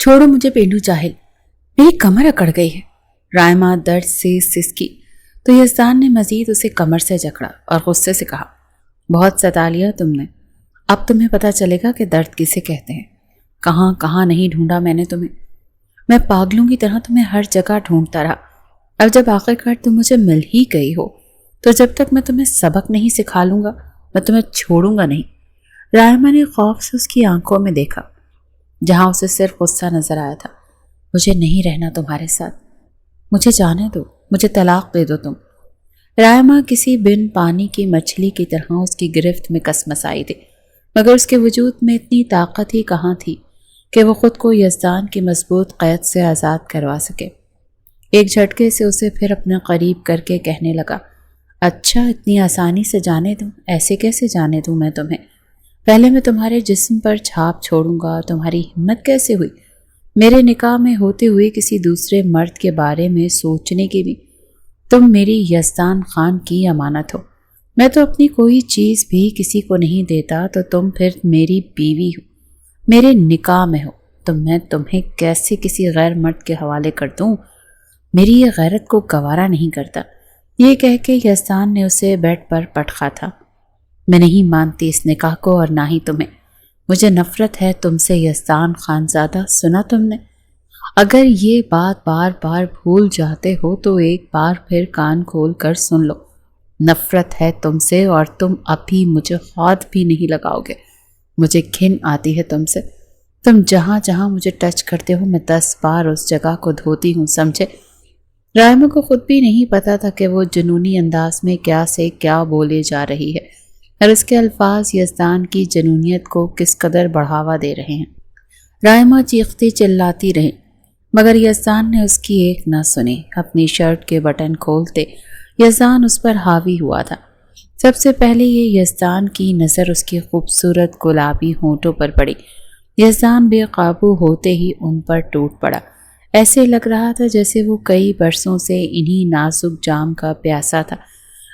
چھوڑو مجھے پینڈو جاہل، میری کمر اکڑ گئی ہے۔ رائما درد سے سسکی تو یزدان نے مزید اسے کمر سے جکڑا اور غصے سے کہا، بہت ستا لیا تم نے، اب تمہیں پتہ چلے گا کہ درد کسے کہتے ہیں۔ کہاں کہاں نہیں ڈھونڈا میں نے تمہیں، میں پاگلوں کی طرح تمہیں ہر جگہ ڈھونڈتا رہا۔ اب جب آخرکار تم مجھے مل ہی گئی ہو تو جب تک میں تمہیں سبق نہیں سکھا لوں گا میں تمہیں چھوڑوں گا نہیں۔ رائما نے خوف سے اس کی آنکھوں میں دیکھا جہاں اسے صرف غصہ نظر آیا تھا۔ مجھے نہیں رہنا تمہارے ساتھ، مجھے جانے دو، مجھے طلاق دے دو تم۔ رائما کسی بن پانی کی مچھلی کی طرح اس کی گرفت میں کسمسائی تھی، مگر اس کے وجود میں اتنی طاقت ہی کہاں تھی کہ وہ خود کو یزدان کی مضبوط قید سے آزاد کروا سکے۔ ایک جھٹکے سے اسے پھر اپنے قریب کر کے کہنے لگا، اچھا اتنی آسانی سے جانے دوں؟ ایسے کیسے جانے دوں میں تمہیں؟ پہلے میں تمہارے جسم پر چھاپ چھوڑوں گا، تمہاری ہمت کیسے ہوئی میرے نکاح میں ہوتے ہوئے کسی دوسرے مرد کے بارے میں سوچنے کی بھی؟ تم میری یزدان خان کی امانت ہو، میں تو اپنی کوئی چیز بھی کسی کو نہیں دیتا، تو تم پھر میری بیوی ہو، میرے نکاح میں ہو، تو میں تمہیں کیسے کسی غیر مرد کے حوالے کر دوں؟ میری یہ غیرت کو گوارا نہیں کرتا۔ یہ کہہ کے یزدان نے اسے بیڈ پر پٹخا تھا۔ میں نہیں مانتی اس نکاح کو اور نہ ہی تمہیں، مجھے نفرت ہے تم سے یزدان خانزادہ، سنا تم نے؟ اگر یہ بات بار بار بھول جاتے ہو تو ایک بار پھر کان کھول کر سن لو، نفرت ہے تم سے اور تم ابھی مجھے ہاتھ بھی نہیں لگاؤ گے۔ مجھے گھن آتی ہے تم سے، تم جہاں جہاں مجھے ٹچ کرتے ہو میں 10 بار اس جگہ کو دھوتی ہوں، سمجھے؟ رائما کو خود بھی نہیں پتا تھا کہ وہ جنونی انداز میں کیا سے کیا بولے جا رہی ہے اور اس کے الفاظ یزدان کی جنونیت کو کس قدر بڑھاوا دے رہے ہیں۔ رائما چیختی چلاتی رہی مگر یزدان نے اس کی ایک نہ سنی۔ اپنی شرٹ کے بٹن کھولتے یزدان اس پر حاوی ہوا تھا۔ سب سے پہلے یہ یزدان کی نظر اس کی خوبصورت گلابی ہونٹوں پر پڑی۔ یزدان بے قابو ہوتے ہی ان پر ٹوٹ پڑا، ایسے لگ رہا تھا جیسے وہ کئی برسوں سے انہی نازک جام کا پیاسا تھا۔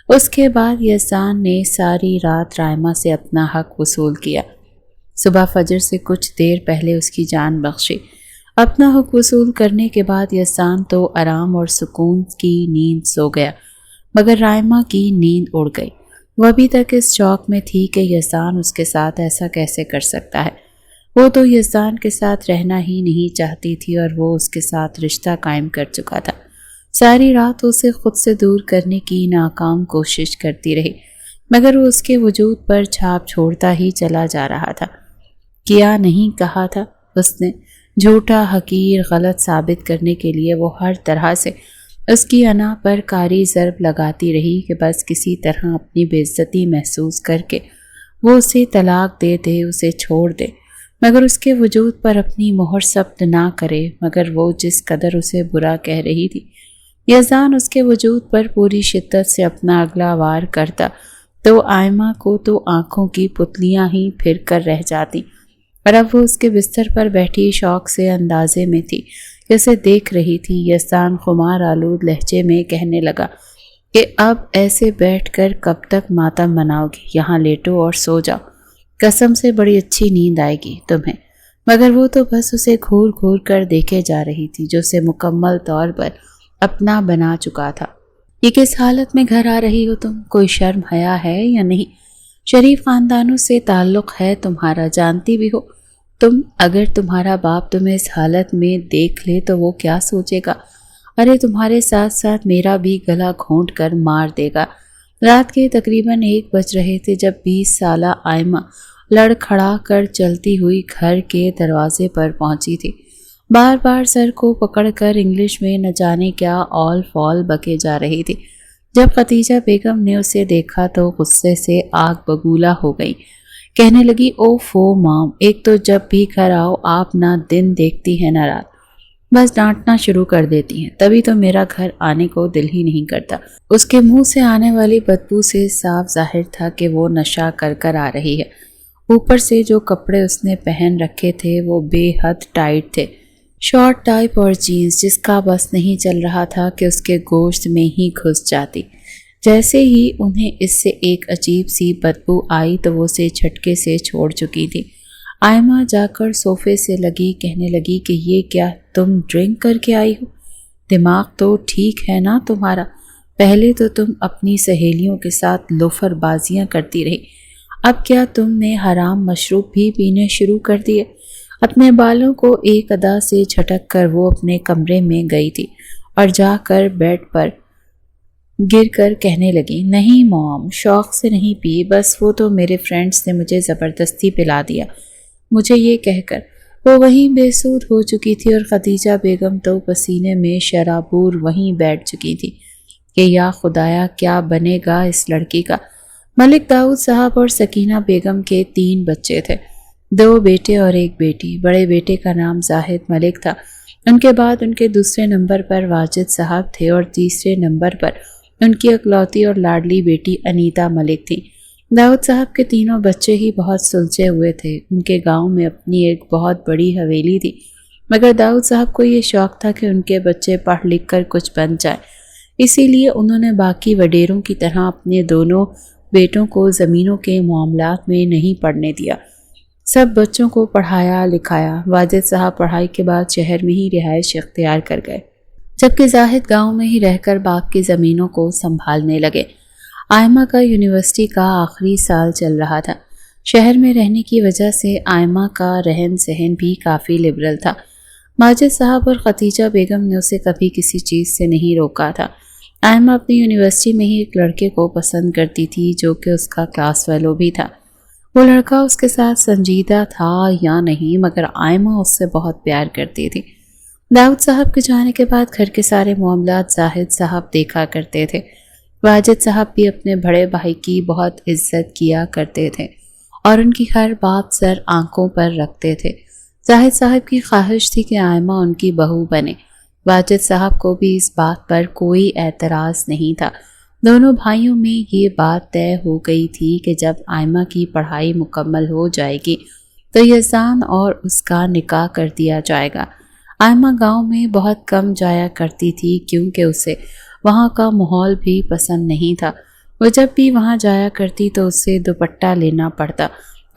اس کے بعد یزدان نے ساری رات رائما سے اپنا حق وصول کیا۔ صبح فجر سے کچھ دیر پہلے اس کی جان بخشی۔ اپنا حق وصول کرنے کے بعد یزدان تو آرام اور سکون کی نیند سو گیا، مگر رائما کی نیند اڑ گئی۔ وہ ابھی تک اس شوق میں تھی کہ یزدان اس کے ساتھ ایسا کیسے کر سکتا ہے۔ وہ تو یزدان کے ساتھ رہنا ہی نہیں چاہتی تھی اور وہ اس کے ساتھ رشتہ قائم کر چکا تھا۔ ساری رات اسے خود سے دور کرنے کی ناکام کوشش کرتی رہی، مگر وہ اس کے وجود پر چھاپ چھوڑتا ہی چلا جا رہا تھا۔ کیا نہیں کہا تھا اس نے؟ جھوٹا، حقیر، غلط ثابت کرنے کے لیے وہ ہر طرح سے اس کی انا پر کاری ضرب لگاتی رہی کہ بس کسی طرح اپنی بے عزتی محسوس کر کے وہ اسے طلاق دے دے، اسے چھوڑ دے، مگر اس کے وجود پر اپنی مہر ثبت نہ کرے۔ مگر وہ جس قدر اسے برا کہہ رہی تھی، یزدان اس کے وجود پر پوری شدت سے اپنا اگلا وار کرتا تو آئمہ کو تو آنکھوں کی پتلیاں ہی پھر کر رہ جاتی، اور اب وہ اس کے بستر پر بیٹھی شوق سے اندازے میں تھی کہ اسے دیکھ رہی تھی۔ یزدان خمار آلود لہجے میں کہنے لگا کہ اب ایسے بیٹھ کر کب تک ماتم مناؤ گی؟ یہاں لیٹو اور سو جاؤ، قسم سے بڑی اچھی نیند آئے گی تمہیں۔ مگر وہ تو بس اسے گھور گھور کر دیکھے جا رہی تھی جو اسے مکمل طور پر اپنا بنا چکا تھا۔ یہ کس حالت میں گھر آ رہی ہو تم؟ کوئی شرم حیا ہے یا نہیں؟ شریف خاندانوں سے تعلق ہے تمہارا، جانتی بھی ہو تم۔ اگر تمہارا باپ تمہیں اس حالت میں دیکھ لے تو وہ کیا سوچے گا؟ ارے تمہارے ساتھ ساتھ میرا بھی گلا گھونٹ کر مار دے گا۔ رات کے تقریباً 1 بج رہے تھے جب 20 سالہ آئمہ لڑکھڑا کر چلتی ہوئی گھر کے دروازے پر پہنچی تھی۔ بار بار سر کو پکڑ کر انگلش میں نہ جانے کیا آل فال بکے جا رہی تھی۔ جب خدیجہ بیگم نے اسے دیکھا تو غصے سے آگ بگولا ہو گئی۔ کہنے لگی، اوفو مام، ایک تو جب بھی گھر آؤ آپ نہ دن دیکھتی ہیں نہ رات، بس ڈانٹنا شروع کر دیتی ہیں، تبھی تو میرا گھر آنے کو دل ہی نہیں کرتا۔ اس کے منہ سے آنے والی بدبو سے صاف ظاہر تھا کہ وہ نشہ کر کر آ رہی ہے۔ اوپر سے جو کپڑے اس نے پہن رکھے تھے وہ بے حد ٹائٹ تھے، شارٹ ٹائپ اور جینز، جس کا بس نہیں چل رہا تھا کہ اس کے گوشت میں ہی گھس جاتی۔ جیسے ہی انہیں اس سے ایک عجیب سی بدبو آئی تو وہ اسے جھٹکے سے چھوڑ چکی تھی۔ آئمہ جا کر صوفے سے لگی کہنے لگی کہ یہ کیا تم ڈرنک کر کے آئی ہو؟ دماغ تو ٹھیک ہے نا تمہارا؟ پہلے تو تم اپنی سہیلیوں کے ساتھ لوفر بازیاں کرتی رہی، اب کیا تم نے حرام مشروب بھی پینے شروع کر دیے؟ اپنے بالوں کو ایک ادا سے جھٹک کر وہ اپنے کمرے میں گئی تھی اور جا کر بیڈ پر گر کر کہنے لگی، نہیں موم، شوق سے نہیں پی، بس وہ تو میرے فرینڈز نے مجھے زبردستی پلا دیا۔ مجھے یہ کہہ کر وہ وہیں بے سود ہو چکی تھی اور خدیجہ بیگم تو پسینے میں شرابور وہیں بیٹھ چکی تھی کہ یا خدایا کیا بنے گا اس لڑکی کا۔ ملک داؤد صاحب اور سکینہ بیگم کے 3 بچے تھے، 2 بیٹے اور 1 بیٹی۔ بڑے بیٹے کا نام زاہد ملک تھا، ان کے بعد ان کے دوسرے نمبر پر واجد صاحب تھے اور تیسرے نمبر پر ان کی اکلوتی اور لاڈلی بیٹی انیتا ملک تھی۔ داؤد صاحب کے تینوں بچے ہی بہت سلجھے ہوئے تھے۔ ان کے گاؤں میں اپنی ایک بہت بڑی حویلی تھی، مگر داؤد صاحب کو یہ شوق تھا کہ ان کے بچے پڑھ لکھ کر کچھ بن جائیں، اسی لیے انہوں نے باقی وڈیروں کی طرح اپنے دونوں بیٹوں کو زمینوں کے معاملات میں نہیں پڑھنے دیا۔ سب بچوں کو پڑھایا لکھایا۔ واجد صاحب پڑھائی کے بعد شہر میں ہی رہائش اختیار کر گئے، جبکہ زاہد گاؤں میں ہی رہ کر باغ کی زمینوں کو سنبھالنے لگے۔ آئمہ کا یونیورسٹی کا آخری سال چل رہا تھا۔ شہر میں رہنے کی وجہ سے آئمہ کا رہن سہن بھی کافی لبرل تھا۔ ماجد صاحب اور خدیجہ بیگم نے اسے کبھی کسی چیز سے نہیں روکا تھا۔ آئمہ اپنی یونیورسٹی میں ہی ایک لڑکے کو پسند کرتی تھی جو کہ اس کا کلاس فیلو بھی تھا۔ وہ لڑکا اس کے ساتھ سنجیدہ تھا یا نہیں، مگر آئمہ اس سے بہت پیار کرتی تھی۔ داؤد صاحب کے جانے کے بعد گھر کے سارے معاملات زاہد صاحب دیکھا کرتے تھے۔ واجد صاحب بھی اپنے بڑے بھائی کی بہت عزت کیا کرتے تھے اور ان کی ہر بات سر آنکھوں پر رکھتے تھے۔ زاہد صاحب کی خواہش تھی کہ آئمہ ان کی بہو بنے۔ واجد صاحب کو بھی اس بات پر کوئی اعتراض نہیں تھا۔ دونوں بھائیوں میں یہ بات طے ہو گئی تھی کہ جب آئمہ کی پڑھائی مکمل ہو جائے گی تو یزدان اور اس کا نکاح کر دیا جائے گا۔ آئمہ گاؤں میں بہت کم جایا کرتی تھی کیونکہ اسے وہاں کا ماحول بھی پسند نہیں تھا۔ وہ جب بھی وہاں جایا کرتی تو اسے دوپٹہ لینا پڑتا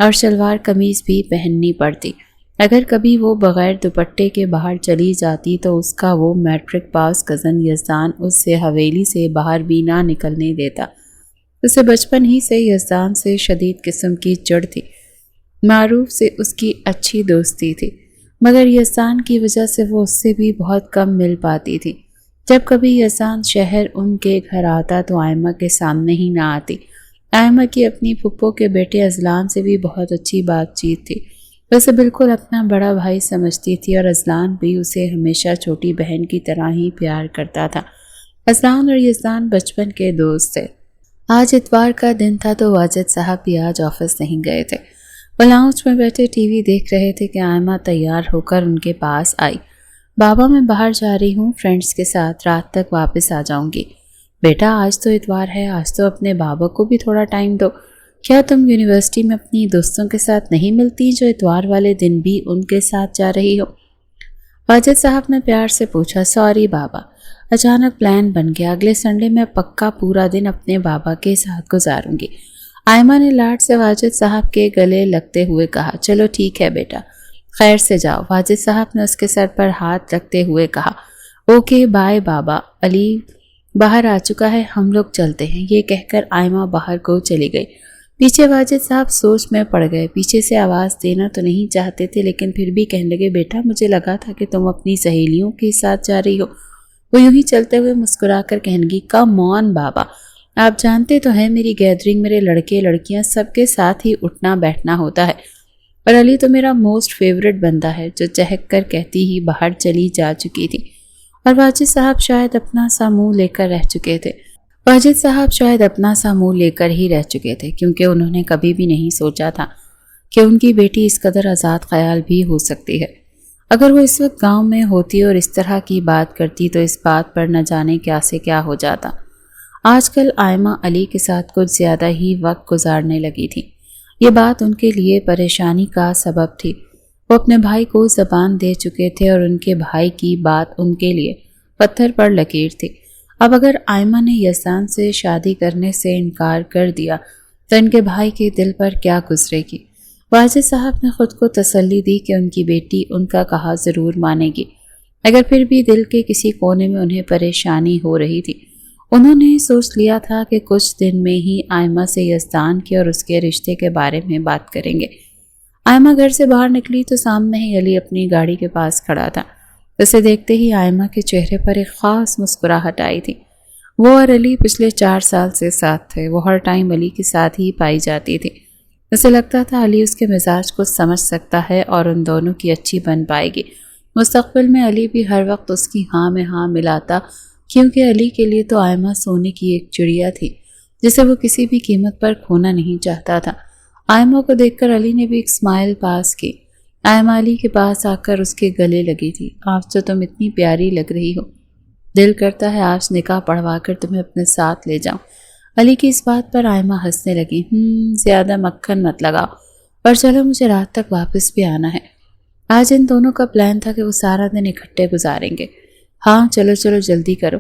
اور شلوار قمیض بھی پہننی پڑتی۔ اگر کبھی وہ بغیر دوپٹے کے باہر چلی جاتی تو اس کا وہ میٹرک پاس کزن یزدان اس سے حویلی سے باہر بھی نہ نکلنے دیتا۔ اسے بچپن ہی سے یزدان سے شدید قسم کی چڑ تھی۔ معروف سے اس کی اچھی دوستی تھی، مگر یزدان کی وجہ سے وہ اس سے بھی بہت کم مل پاتی تھی۔ جب کبھی یزدان شہر ان کے گھر آتا تو آئمہ کے سامنے ہی نہ آتی۔ آئمہ کی اپنی پھپھو کے بیٹے ازلان سے بھی بہت اچھی بات چیت تھی، ویسے بالکل اپنا بڑا بھائی سمجھتی تھی اور ازلان بھی اسے ہمیشہ چھوٹی بہن کی طرح ہی پیار کرتا تھا۔ ازلان اور یزدان بچپن کے دوست تھے۔ آج اتوار کا دن تھا تو واجد صاحب بھی آج آفس نہیں گئے تھے۔ وہ لاؤنج میں بیٹھے ٹی وی دیکھ رہے تھے کہ آئمہ تیار ہو کر ان کے پاس آئی۔ بابا میں باہر جا رہی ہوں، فرینڈز کے ساتھ، رات تک واپس آ جاؤں گی۔ بیٹا آج تو اتوار ہے، آج تو اپنے بابا کو بھی تھوڑا ٹائم دو۔ کیا تم یونیورسٹی میں اپنی دوستوں کے ساتھ نہیں ملتی جو اتوار والے دن بھی ان کے ساتھ جا رہی ہو؟ واجد صاحب نے پیار سے پوچھا۔ سوری بابا، اچانک پلان بن گیا، اگلے سنڈے میں پکا پورا دن اپنے بابا کے ساتھ گزاروں گی۔ آئمہ نے لاڈ سے واجد صاحب کے گلے لگتے ہوئے کہا۔ چلو ٹھیک ہے بیٹا، خیر سے جاؤ۔ واجد صاحب نے اس کے سر پر ہاتھ رکھتے ہوئے کہا۔ اوکے بائے بابا، علی باہر آ چکا ہے، ہم لوگ چلتے ہیں۔ یہ کہہ کر آئمہ باہر کو چلی گئی۔ پیچھے واجد صاحب سوچ میں پڑ گئے۔ پیچھے سے آواز دینا تو نہیں چاہتے تھے لیکن پھر بھی کہنے لگے، بیٹا مجھے لگا تھا کہ تم اپنی سہیلیوں کے ساتھ جا رہی ہو۔ وہ یوں ہی چلتے ہوئے مسکرا کر کہنے لگی، کم آن بابا، آپ جانتے تو ہیں میری گیدرنگ میرے لڑکے لڑکیاں سب کے ساتھ ہی اٹھنا بیٹھنا ہوتا ہے، اور علی تو میرا موسٹ فیورٹ بندہ ہے۔ جو چہک کر کہتی ہی باہر چلی جا چکی تھی اور واجد صاحب شاید اپنا سا منہ لے کر رہ چکے تھے۔ کیونکہ انہوں نے کبھی بھی نہیں سوچا تھا کہ ان کی بیٹی اس قدر آزاد خیال بھی ہو سکتی ہے۔ اگر وہ اس وقت گاؤں میں ہوتی اور اس طرح کی بات کرتی تو اس بات پر نہ جانے کیا سے کیا ہو جاتا۔ آج کل آئمہ علی کے ساتھ کچھ زیادہ ہی وقت گزارنے لگی تھی۔ یہ بات ان کے لیے پریشانی کا سبب تھی۔ وہ اپنے بھائی کو زبان دے چکے تھے اور ان کے بھائی کی بات ان کے لیے پتھر پر لکیر تھی۔ اب اگر آئمہ نے یزدان سے شادی کرنے سے انکار کر دیا تو ان کے بھائی کے دل پر کیا گزرے گی؟ واجد صاحب نے خود کو تسلی دی کہ ان کی بیٹی ان کا کہا ضرور مانے گی، اگر پھر بھی دل کے کسی کونے میں انہیں پریشانی ہو رہی تھی۔ انہوں نے سوچ لیا تھا کہ کچھ دن میں ہی آئمہ سے یزدان کے اور اس کے رشتے کے بارے میں بات کریں گے۔ آئمہ گھر سے باہر نکلی تو سامنے ہی علی اپنی گاڑی کے پاس کھڑا تھا۔ اسے دیکھتے ہی آئمہ کے چہرے پر ایک خاص مسکراہٹ آئی تھی۔ وہ اور علی پچھلے 4 سال سے ساتھ تھے، وہ ہر ٹائم علی کے ساتھ ہی پائی جاتی تھی۔ اسے لگتا تھا علی اس کے مزاج کو سمجھ سکتا ہے اور ان دونوں کی اچھی بن پائے گی۔ مستقبل میں علی بھی ہر وقت اس کی ہاں میں ہاں ملاتا، کیونکہ علی کے لیے تو آئمہ سونے کی ایک چڑیا تھی جسے وہ کسی بھی قیمت پر کھونا نہیں چاہتا تھا۔ آئمہ کو دیکھ کر علی نے بھی ایک اسمائل پاس کی۔ آئمہ علی کے پاس آ کر اس کے گلے لگی تھی۔ آج تو تم اتنی پیاری لگ رہی ہو، دل کرتا ہے آج نکاح پڑھوا کر تمہیں اپنے ساتھ لے جاؤں۔ علی کی اس بات پر آئمہ ہنسنے لگی۔ زیادہ مکھن مت لگاؤ، اور چلو مجھے رات تک واپس بھی آنا ہے۔ آج ان دونوں کا پلان تھا کہ وہ سارا دن اکٹھے گزاریں گے۔ ہاں چلو چلو جلدی کرو،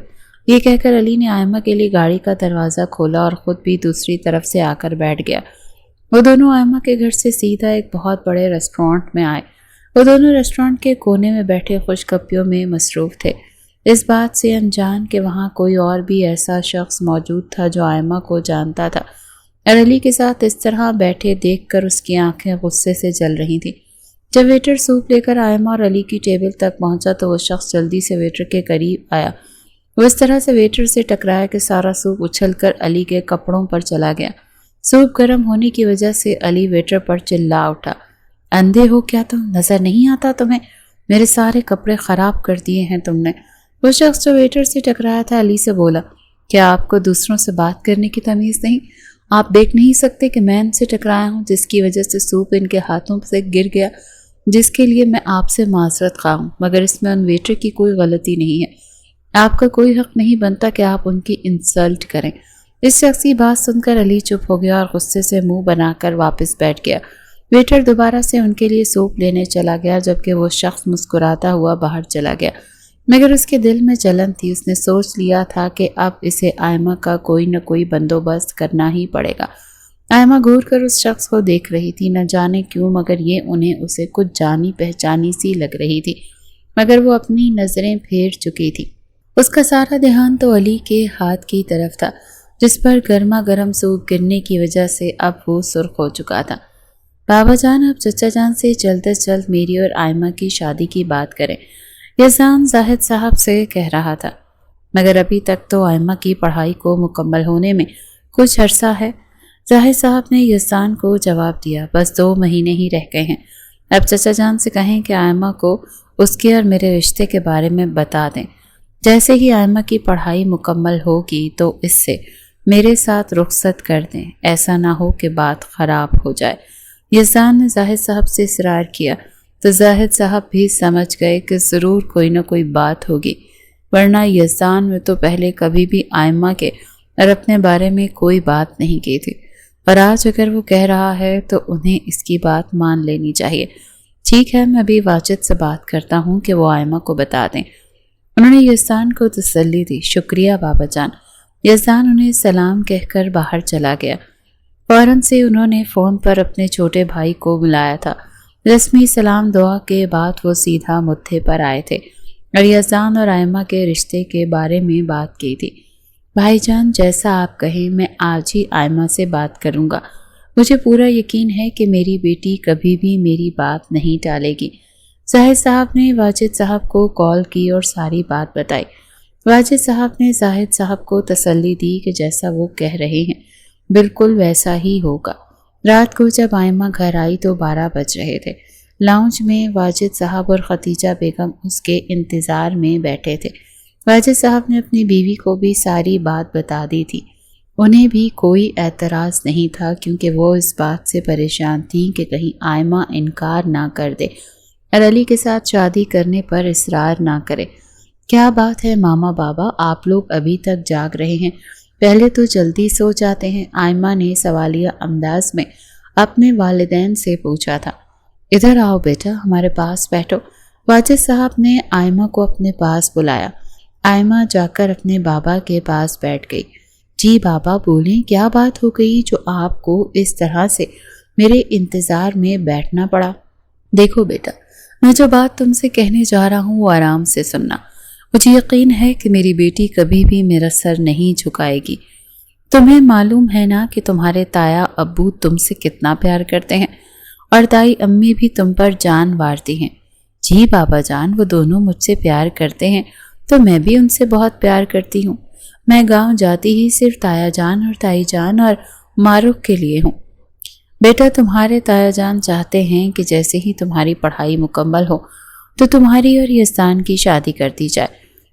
یہ کہہ کر علی نے آئمہ کے لیے گاڑی کا دروازہ کھولا اور خود بھی دوسری طرف سے آ کر بیٹھ گیا۔ وہ دونوں آئمہ کے گھر سے سیدھا ایک بہت بڑے ریسٹورانٹ میں آئے۔ وہ دونوں ریسٹورانٹ کے کونے میں بیٹھے خوش گپیوں میں مصروف تھے، اس بات سے انجان کہ وہاں کوئی اور بھی ایسا شخص موجود تھا جو آئمہ کو جانتا تھا، اور علی کے ساتھ اس طرح بیٹھے دیکھ کر اس کی آنکھیں غصے سے جل رہی تھیں۔ جب ویٹر سوپ لے کر آئمہ اور علی کی ٹیبل تک پہنچا تو وہ شخص جلدی سے ویٹر کے قریب آیا۔ وہ اس طرح سے ویٹر سے ٹکرایا کہ سارا سوپ اچھل کر علی کے کپڑوں پر چلا گیا۔ سوپ گرم ہونے کی وجہ سے علی ویٹر پر چلا اٹھا۔ اندھے ہو کیا تم؟ نظر نہیں آتا تمہیں؟ میرے سارے کپڑے خراب کر دیے ہیں تم نے۔ وہ شخص جو ویٹر سے ٹکرایا تھا علی سے بولا، کیا آپ کو دوسروں سے بات کرنے کی تمیز نہیں؟ آپ دیکھ نہیں سکتے کہ میں ان سے ٹکرایا ہوں جس کی وجہ سے سوپ ان کے ہاتھوں سے گر گیا، جس کے لیے میں آپ سے معذرت خواہ ہوں، مگر اس میں ان ویٹر کی کوئی غلطی نہیں ہے۔ آپ کا کوئی حق نہیں بنتا کہ آپ ان کی انسلٹ کریں۔ اس شخص کی بات سن کر علی چپ ہو گیا اور غصے سے منہ بنا کر واپس بیٹھ گیا۔ ویٹر دوبارہ سے ان کے لیے سوپ لینے چلا گیا، جبکہ وہ شخص مسکراتا ہوا باہر چلا گیا، مگر اس کے دل میں جلن تھی۔ اس نے سوچ لیا تھا کہ اب اسے آئمہ کا کوئی نہ کوئی بندوبست کرنا ہی پڑے گا۔ آئمہ گھور کر اس شخص کو دیکھ رہی تھی، نہ جانے کیوں مگر یہ انہیں اسے کچھ جانی پہچانی سی لگ رہی تھی، مگر وہ اپنی نظریں پھیر چکی تھی۔ اس کا سارا دھیان تو علی کے ہاتھ کی طرف تھا، جس پر گرما گرم سوپ گرنے کی وجہ سے اب وہ سرخ ہو چکا تھا۔ بابا جان اب چچا جان سے جلد از جلد میری اور آئمہ کی شادی کی بات کریں، یزدان زاہد صاحب سے کہہ رہا تھا، مگر ابھی تک تو آئمہ کی پڑھائی کو مکمل ہونے میں کچھ عرصہ ہے۔ زاہد صاحب نے یزدان کو جواب دیا، بس 2 مہینے ہی رہ گئے ہیں۔ اب چچا جان سے کہیں کہ آئمہ کو اس کے اور میرے رشتے کے بارے میں بتا دیں۔ جیسے ہی آئمہ کی پڑھائی مکمل ہوگی تو اس سے میرے ساتھ رخصت کر دیں، ایسا نہ ہو کہ بات خراب ہو جائے۔ یزدان نے زاہد صاحب سے اصرار کیا تو زاہد صاحب بھی سمجھ گئے کہ ضرور کوئی نہ کوئی بات ہوگی، ورنہ یزدان میں تو پہلے کبھی بھی آئمہ کے اور اپنے بارے میں کوئی بات نہیں کی تھی، اور آج اگر وہ کہہ رہا ہے تو انہیں اس کی بات مان لینی چاہیے۔ ٹھیک ہے، میں ابھی واجد سے بات کرتا ہوں کہ وہ آئمہ کو بتا دیں۔ انہوں نے یزدان کو تسلی دی۔ شکریہ بابا جان۔ یزدان انہیں سلام کہہ کر باہر چلا گیا۔ فوراً سے انہوں نے فون پر اپنے چھوٹے بھائی کو بلایا تھا۔ رسمی سلام دعا کے بعد وہ سیدھا مدعے پر آئے تھے اور یزدان اور آئمہ کے رشتے کے بارے میں بات کی تھی۔ بھائی جان، جیسا آپ کہیں میں آج ہی آئمہ سے بات کروں گا۔ مجھے پورا یقین ہے کہ میری بیٹی کبھی بھی میری بات نہیں ٹالے گی۔ زاہد صاحب نے واجد صاحب کو کال کی اور ساری بات بتائی۔ واجد صاحب نے زاہد صاحب کو تسلی دی کہ جیسا وہ کہہ رہے ہیں بالکل ویسا ہی ہوگا۔ رات کو جب آئمہ گھر آئی تو 12 بج رہے تھے۔ لاؤنج میں واجد صاحب اور ختیجہ بیگم اس کے انتظار میں بیٹھے تھے۔ واجد صاحب نے اپنی بیوی کو بھی ساری بات بتا دی تھی۔ انہیں بھی کوئی اعتراض نہیں تھا، کیونکہ وہ اس بات سے پریشان تھیں کہ کہیں آئمہ انکار نہ کر دے اور علی کے ساتھ شادی کرنے پر اصرار نہ کرے۔ کیا بات ہے ماما بابا، آپ لوگ ابھی تک جاگ رہے ہیں؟ پہلے تو جلدی سو جاتے ہیں، آئمہ نے سوالیہ انداز میں اپنے والدین سے پوچھا تھا۔ ادھر آؤ بیٹا، ہمارے پاس بیٹھو۔ واجد صاحب نے آئمہ کو اپنے پاس بلایا۔ آئمہ جا کر اپنے بابا کے پاس بیٹھ گئی۔ جی بابا بولیں، کیا بات ہو گئی جو آپ کو اس طرح سے میرے انتظار میں بیٹھنا پڑا۔ دیکھو بیٹا، میں جو بات تم سے کہنے جا رہا ہوں وہ آرام سے سننا۔ مجھے یقین ہے کہ میری بیٹی کبھی بھی میرا سر نہیں جھکائے گی۔ تمہیں معلوم ہے نا کہ تمہارے تایا ابو تم سے کتنا پیار کرتے ہیں، اور تائی امی بھی تم پر جان وارتی ہیں۔ جی بابا جان، وہ دونوں مجھ سے پیار کرتے ہیں تو میں بھی ان سے بہت پیار کرتی ہوں۔ میں گاؤں جاتی ہی صرف تایا جان اور تائی جان اور معروف کے لیے ہوں۔ بیٹا، تمہارے تایا جان چاہتے ہیں کہ جیسے ہی تمہاری پڑھائی مکمل ہو تو تمہاری اور یزدان کی شادی کر دی جائے۔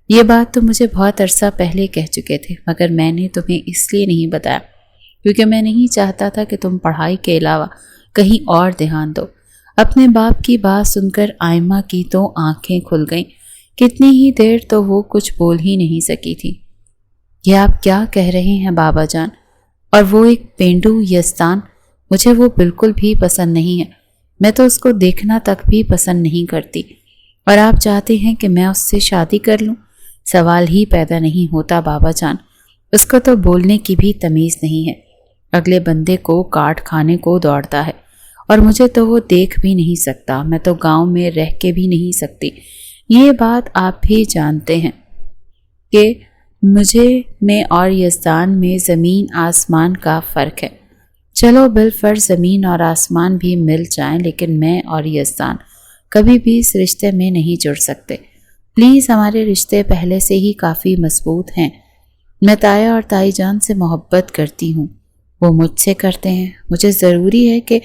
یہ بات تو مجھے بہت عرصہ پہلے کہہ چکے تھے، مگر میں نے تمہیں اس لیے نہیں بتایا کیونکہ میں نہیں چاہتا تھا کہ تم پڑھائی کے علاوہ کہیں اور دھیان دو۔ اپنے باپ کی بات سن کر آئمہ کی تو آنکھیں کھل گئیں۔ کتنی ہی دیر تو وہ کچھ بول ہی نہیں سکی تھی۔ یہ آپ کیا کہہ رہے ہیں بابا جان؟ اور وہ ایک پینڈو یزدان، مجھے وہ بالکل بھی پسند نہیں ہے۔ میں تو اس کو دیکھنا تک بھی پسند نہیں کرتی، اور آپ چاہتے ہیں کہ میں اس سے شادی کر لوں؟ سوال ہی پیدا نہیں ہوتا بابا جان۔ اس کو تو بولنے کی بھی تمیز نہیں ہے، اگلے بندے کو کاٹ کھانے کو دوڑتا ہے، اور مجھے تو وہ دیکھ بھی نہیں سکتا۔ میں تو گاؤں میں رہ کے بھی نہیں سکتی۔ یہ بات آپ بھی جانتے ہیں کہ مجھے میں اور یزدان میں زمین آسمان کا فرق ہے۔ چلو بالفرض زمین اور آسمان بھی مل جائیں، لیکن میں اور یزدان کبھی بھی اس رشتے میں نہیں جڑ سکتے۔ پلیز، ہمارے رشتے پہلے سے ہی کافی مضبوط ہیں۔ میں تایا اور تائی جان سے محبت کرتی ہوں، وہ مجھ سے کرتے ہیں۔ مجھے ضروری ہے کہ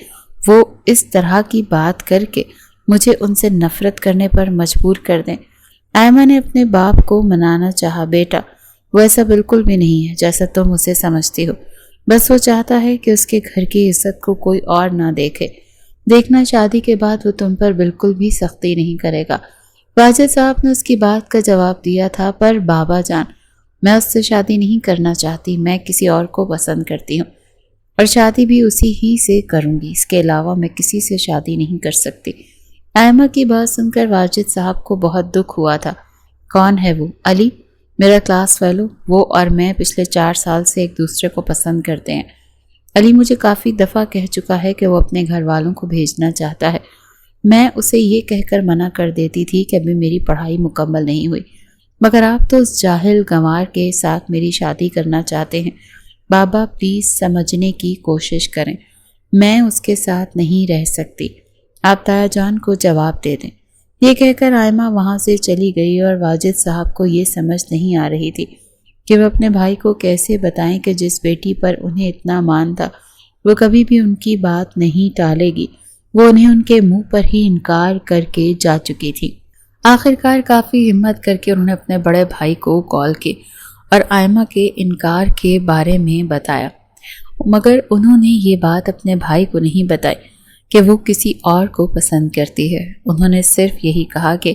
وہ اس طرح کی بات کر کے مجھے ان سے نفرت کرنے پر مجبور کر دیں۔ آئمہ نے اپنے باپ کو منانا چاہا۔ بیٹا، وہ ایسا بالکل بھی نہیں ہے جیسا تم اسے سمجھتی ہو۔ بس وہ چاہتا ہے کہ اس کے گھر کی عزت کو کوئی اور نہ دیکھے۔ دیکھنا، شادی کے بعد وہ تم پر بالکل بھی سختی نہیں کرے گا۔ واجد صاحب نے اس کی بات کا جواب دیا تھا، پر بابا جان، میں اس سے شادی نہیں کرنا چاہتی۔ میں کسی اور کو پسند کرتی ہوں، اور شادی بھی اسی ہی سے کروں گی۔ اس کے علاوہ میں کسی سے شادی نہیں کر سکتی۔ آئمہ کی بات سن کر واجد صاحب کو بہت دکھ ہوا تھا۔ کون ہے وہ؟ علی، میرا کلاس فیلو۔ وہ اور میں پچھلے 4 سال سے ایک دوسرے کو پسند کرتے ہیں۔ علی مجھے کافی دفعہ کہہ چکا ہے کہ وہ اپنے گھر والوں کو بھیجنا چاہتا ہے۔ میں اسے یہ کہہ کر منع کر دیتی تھی کہ ابھی میری پڑھائی مکمل نہیں ہوئی، مگر آپ تو اس جاہل گنوار کے ساتھ میری شادی کرنا چاہتے ہیں۔ بابا پلیز سمجھنے کی کوشش کریں، میں اس کے ساتھ نہیں رہ سکتی۔ آپ تایا جان کو جواب دے دیں۔ یہ کہہ کر آئمہ وہاں سے چلی گئی، اور واجد صاحب کو یہ سمجھ نہیں آ رہی تھی کہ وہ اپنے بھائی کو کیسے بتائیں کہ جس بیٹی پر انہیں اتنا مان تھا وہ کبھی بھی ان کی بات نہیں ٹالے گی۔ وہ انہیں ان کے منہ پر ہی انکار کر کے جا چکی تھی۔ آخرکار کافی ہمت کر کے انہوں نے اپنے بڑے بھائی کو کال کی اور آئمہ کے انکار کے بارے میں بتایا، مگر انہوں نے یہ بات اپنے بھائی کو نہیں بتائی کہ وہ کسی اور کو پسند کرتی ہے۔ انہوں نے صرف یہی کہا کہ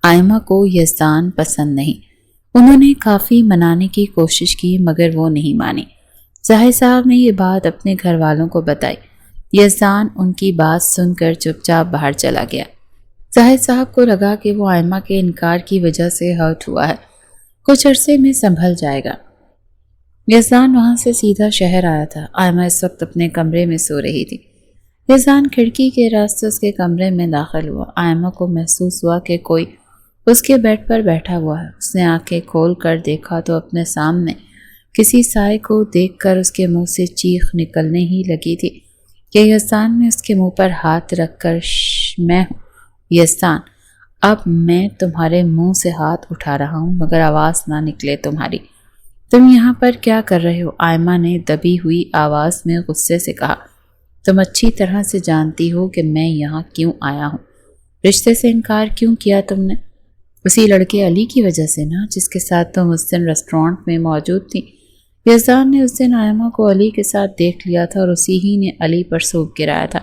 آئمہ کو یزدان پسند نہیں۔ انہوں نے کافی منانے کی کوشش کی، مگر وہ نہیں مانی۔ ظاہر صاحب نے یہ بات اپنے گھر والوں کو بتائی۔ یزدان ان کی بات سن کر چپ چاپ باہر چلا گیا۔ ظاہر صاحب کو لگا کہ وہ آئمہ کے انکار کی وجہ سے ہرٹ ہوا ہے، کچھ عرصے میں سنبھل جائے گا۔ یزدان وہاں سے سیدھا شہر آیا تھا۔ آئمہ اس وقت اپنے کمرے میں سو رہی تھی۔ یزدان کھڑکی کے راستے اس کے کمرے میں داخل ہوا۔ آئمہ کو محسوس ہوا کہ کوئی اس کے بیڈ پر بیٹھا ہوا ہے۔ اس نے آنکھیں کھول کر دیکھا تو اپنے سامنے کسی سائے کو دیکھ کر اس کے منہ سے چیخ نکلنے ہی لگی تھی کہ یزدان نے اس کے منہ پر ہاتھ رکھ کر میں ہوں یزدان، اب میں تمہارے منہ سے ہاتھ اٹھا رہا ہوں، مگر آواز نہ نکلے تمہاری۔ تم یہاں پر کیا کر رہے ہو؟ آئمہ نے دبی ہوئی آواز میں غصے سے کہا۔ تم اچھی طرح سے جانتی ہو کہ میں یہاں کیوں آیا ہوں۔ رشتے سے انکار کیوں کیا تم نے؟ اسی لڑکے علی کی وجہ سے نا، جس کے ساتھ تم اس دن ریسٹورانٹ میں موجود تھی۔ یزدان نے اس دن آئمہ کو علی کے ساتھ دیکھ لیا تھا، اور اسی ہی نے علی پر سونپ گرایا تھا۔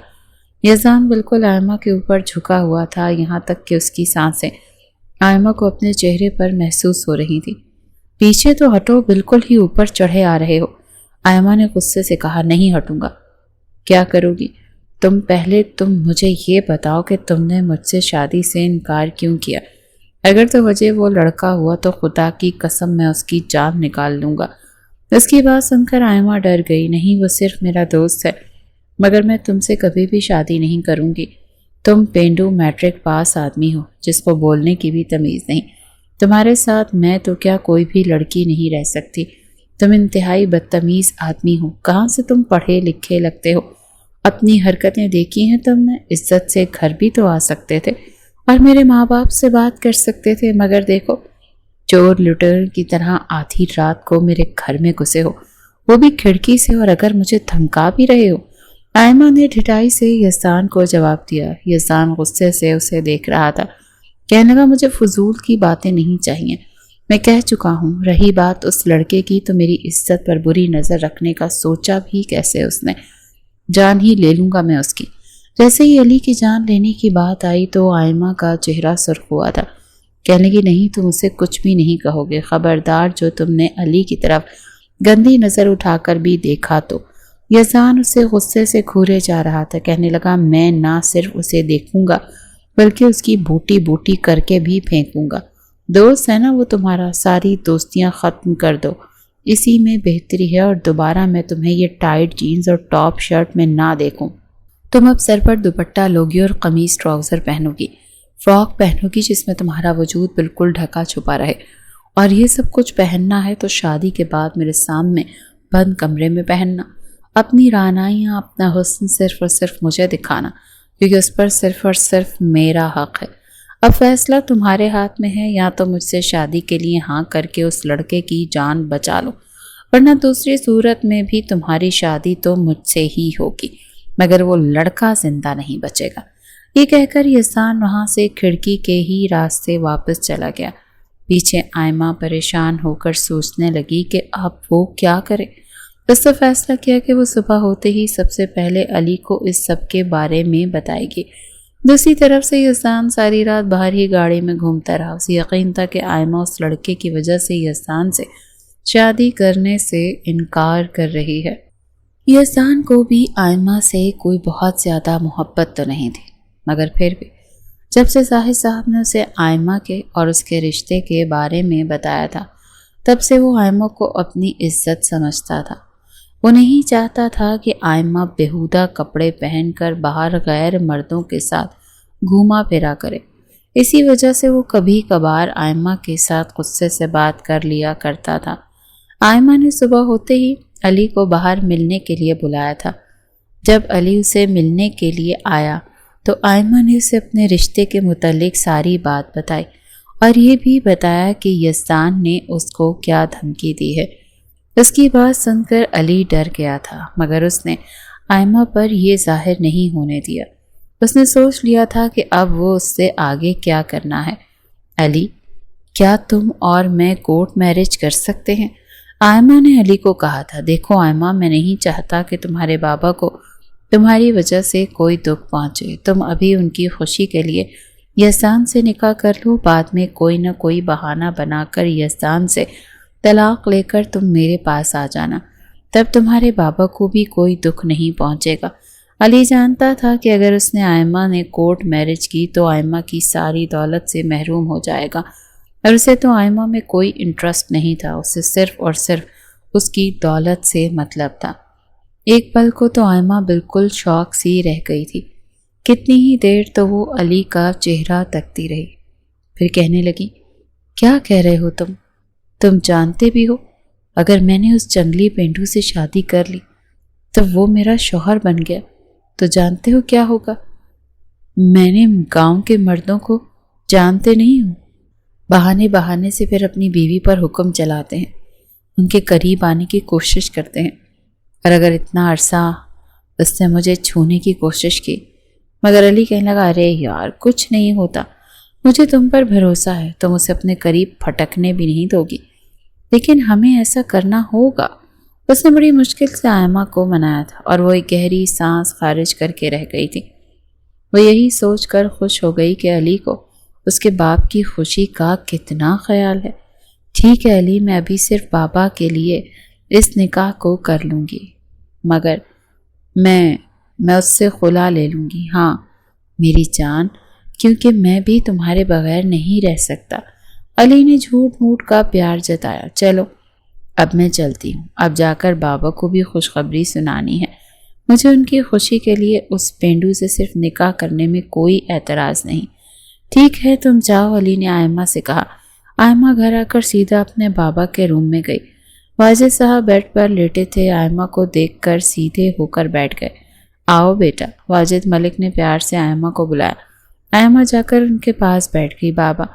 یزدان بالکل آئمہ کے اوپر جھکا ہوا تھا، یہاں تک کہ اس کی سانسیں آئمہ کو اپنے چہرے پر محسوس ہو رہی تھی۔ پیچھے تو ہٹو، بالکل ہی اوپر چڑھے آ رہے ہو۔ آئمہ نے غصے سے کہا۔ نہیں ہٹوں گا۔ کیا کرو گی؟ تم مجھے یہ بتاؤ کہ تم نے مجھ سے شادی سے انکار کیوں کیا؟ اگر تو وجہ وہ لڑکا ہوا تو خدا کی قسم میں اس کی جان نکال لوں گا۔ اس کی بات سن کر آئمہ ڈر گئی۔ نہیں، وہ صرف میرا دوست ہے، مگر میں تم سے کبھی بھی شادی نہیں کروں گی۔ تم پینڈو میٹرک پاس آدمی ہو جس کو بولنے کی بھی تمیز نہیں۔ تمہارے ساتھ میں تو کیا کوئی بھی لڑکی نہیں رہ سکتی۔ تم انتہائی بدتمیز آدمی ہو۔ کہاں سے تم پڑھے لکھے لگتے ہو؟ اپنی حرکتیں دیکھی ہیں تم نے؟ عزت سے گھر بھی تو آ سکتے تھے اور میرے ماں باپ سے بات کر سکتے تھے، مگر دیکھو چور لٹر کی طرح آدھی رات کو میرے گھر میں گھسے ہو، وہ بھی کھڑکی سے، اور اگر مجھے دھمکا بھی رہے ہو۔ آئمہ نے ڈھٹائی سے یزدان کو جواب دیا۔ یزدان غصے سے اسے دیکھ رہا تھا۔ کہنے لگا مجھے فضول کی باتیں نہیں چاہیے، میں کہہ چکا ہوں۔ رہی بات اس لڑکے کی تو میری عزت پر بری نظر رکھنے کا سوچا بھی کیسے اس نے؟ جان ہی لے لوں گا میں اس کی۔ جیسے ہی علی کی جان لینے کی بات آئی تو آئمہ کا چہرہ سرخ ہوا تھا۔ کہنے لگی نہیں، تم اسے کچھ بھی نہیں کہو گے، خبردار جو تم نے علی کی طرف گندی نظر اٹھا کر بھی دیکھا تو۔ یزدان اسے غصے سے گھورے جا رہا تھا۔ کہنے لگا میں نہ صرف اسے دیکھوں گا بلکہ اس کی بوٹی بوٹی کر کے بھی پھینکوں گا۔ دوست ہے نا وہ تمہارا، ساری دوستیاں ختم کر دو، اسی میں بہتری ہے، اور دوبارہ میں تمہیں یہ ٹائٹ جینز اور ٹاپ شرٹ میں نہ دیکھوں۔ تم اب سر پر دوپٹہ لوگی اور قمیض ٹراؤزر پہنو گی، فراک پہنو گی جس میں تمہارا وجود بالکل ڈھکا چھپا رہے، اور یہ سب کچھ پہننا ہے تو شادی کے بعد میرے سامنے بند کمرے میں پہننا۔ اپنی رعنائیاں، اپنا حسن صرف اور صرف مجھے دکھانا، کیونکہ اس پر صرف اور صرف میرا حق ہے۔ اب فیصلہ تمہارے ہاتھ میں ہے، یا تو مجھ سے شادی کے لیے ہاں کر کے اس لڑکے کی جان بچا لو، ورنہ دوسری صورت میں بھی تمہاری شادی تو مجھ سے ہی ہوگی، مگر وہ لڑکا زندہ نہیں بچے گا۔ یہ کہہ کر یزدان وہاں سے کھڑکی کے ہی راستے واپس چلا گیا۔ پیچھے آئمہ پریشان ہو کر سوچنے لگی کہ اب وہ کیا کرے۔ اس سے فیصلہ کیا کہ وہ صبح ہوتے ہی سب سے پہلے علی کو اس سب کے بارے میں بتائے گی۔ دوسری طرف سے یزدان ساری رات باہر ہی گاڑی میں گھومتا رہا۔ اسے یقین تھا کہ آئمہ اس لڑکے کی وجہ سے یزدان سے شادی کرنے سے انکار کر رہی ہے۔ یزدان کو بھی آئمہ سے کوئی بہت زیادہ محبت تو نہیں تھی، مگر پھر بھی جب سے زاہد صاحب نے اسے آئمہ کے اور اس کے رشتے کے بارے میں بتایا تھا، تب سے وہ آئمہ کو اپنی عزت سمجھتا تھا۔ وہ نہیں چاہتا تھا کہ آئمہ بیہودہ کپڑے پہن کر باہر غیر مردوں کے ساتھ گھوما پھرا کرے۔ اسی وجہ سے وہ کبھی کبھار آئمہ کے ساتھ غصے سے بات کر لیا کرتا تھا۔ آئمہ نے صبح ہوتے ہی علی کو باہر ملنے کے لیے بلایا تھا۔ جب علی اسے ملنے کے لیے آیا تو آئمہ نے اسے اپنے رشتے کے متعلق ساری بات بتائی، اور یہ بھی بتایا کہ یزدان نے اس کو کیا دھمکی دی ہے۔ اس کی بات سن کر علی ڈر گیا تھا، مگر اس نے آئمہ پر یہ ظاہر نہیں ہونے دیا۔ اس نے سوچ لیا تھا کہ اب وہ اس سے آگے کیا کرنا ہے۔ علی، کیا تم اور میں کورٹ میرج کر سکتے ہیں؟ آئمہ نے علی کو کہا تھا۔ دیکھو آئمہ، میں نہیں چاہتا کہ تمہارے بابا کو تمہاری وجہ سے کوئی دکھ پہنچے۔ تم ابھی ان کی خوشی کے لیے یزدان سے نکاح کر لو، بعد میں کوئی نہ کوئی بہانہ بنا کر یزدان سے طلاق لے کر تم میرے پاس آ جانا، تب تمہارے بابا کو بھی کوئی دکھ نہیں پہنچے گا۔ علی جانتا تھا کہ اگر اس نے آئمہ نے کورٹ میرج کی تو آئمہ کی ساری دولت سے محروم ہو جائے گا، اور اسے تو آئمہ میں کوئی انٹرسٹ نہیں تھا، اسے صرف اور صرف اس کی دولت سے مطلب تھا۔ ایک پل کو تو آئمہ بالکل شوق سی رہ گئی تھی۔ کتنی ہی دیر تو وہ علی کا چہرہ تکتی رہی، پھر کہنے لگی کیا کہہ رہے ہو تم جانتے بھی ہو اگر میں نے اس جنگلی پینڈو سے شادی کر لی تو وہ میرا شوہر بن گیا تو جانتے ہو کیا ہوگا؟ میں نے گاؤں کے مردوں کو جانتے نہیں ہوں، بہانے بہانے سے پھر اپنی بیوی پر حکم چلاتے ہیں، ان کے قریب آنے کی کوشش کرتے ہیں، اور اگر اتنا عرصہ اس نے مجھے چھونے کی کوشش کی، مگر علی کہنے لگا ارے یار کچھ نہیں ہوتا، مجھے تم پر بھروسہ ہے، تم اسے اپنے قریب پھٹکنے بھی نہیں دو گی، لیکن ہمیں ایسا کرنا ہوگا۔ اس نے بڑی مشکل سے آئمہ کو منایا تھا، اور وہ ایک گہری سانس خارج کر کے رہ گئی تھی۔ وہ یہی سوچ کر خوش ہو گئی کہ علی کو اس کے باپ کی خوشی کا کتنا خیال ہے۔ ٹھیک ہے علی، میں ابھی صرف بابا کے لیے اس نکاح کو کر لوں گی، مگر میں اس سے خلا لے لوں گی، ہاں میری جان، کیونکہ میں بھی تمہارے بغیر نہیں رہ سکتا۔ علی نے جھوٹ موٹ کا پیار جتایا۔ چلو اب میں چلتی ہوں، اب جا کر بابا کو بھی خوشخبری سنانی ہے، مجھے ان کی خوشی کے لیے اس پینڈو سے صرف نکاح کرنے میں کوئی اعتراض نہیں۔ ٹھیک ہے تم جاؤ، علی نے آئمہ سے کہا۔ آئمہ گھر آ کر سیدھا اپنے بابا کے روم میں گئی۔ واجد صاحب بیڈ پر لیٹے تھے، آئمہ کو دیکھ کر سیدھے ہو کر بیٹھ گئے۔ آؤ بیٹا، واجد ملک نے پیار سے آئمہ کو بلایا۔ آئمہ جا کر ان کے پاس بیٹھ گئی۔ بابا،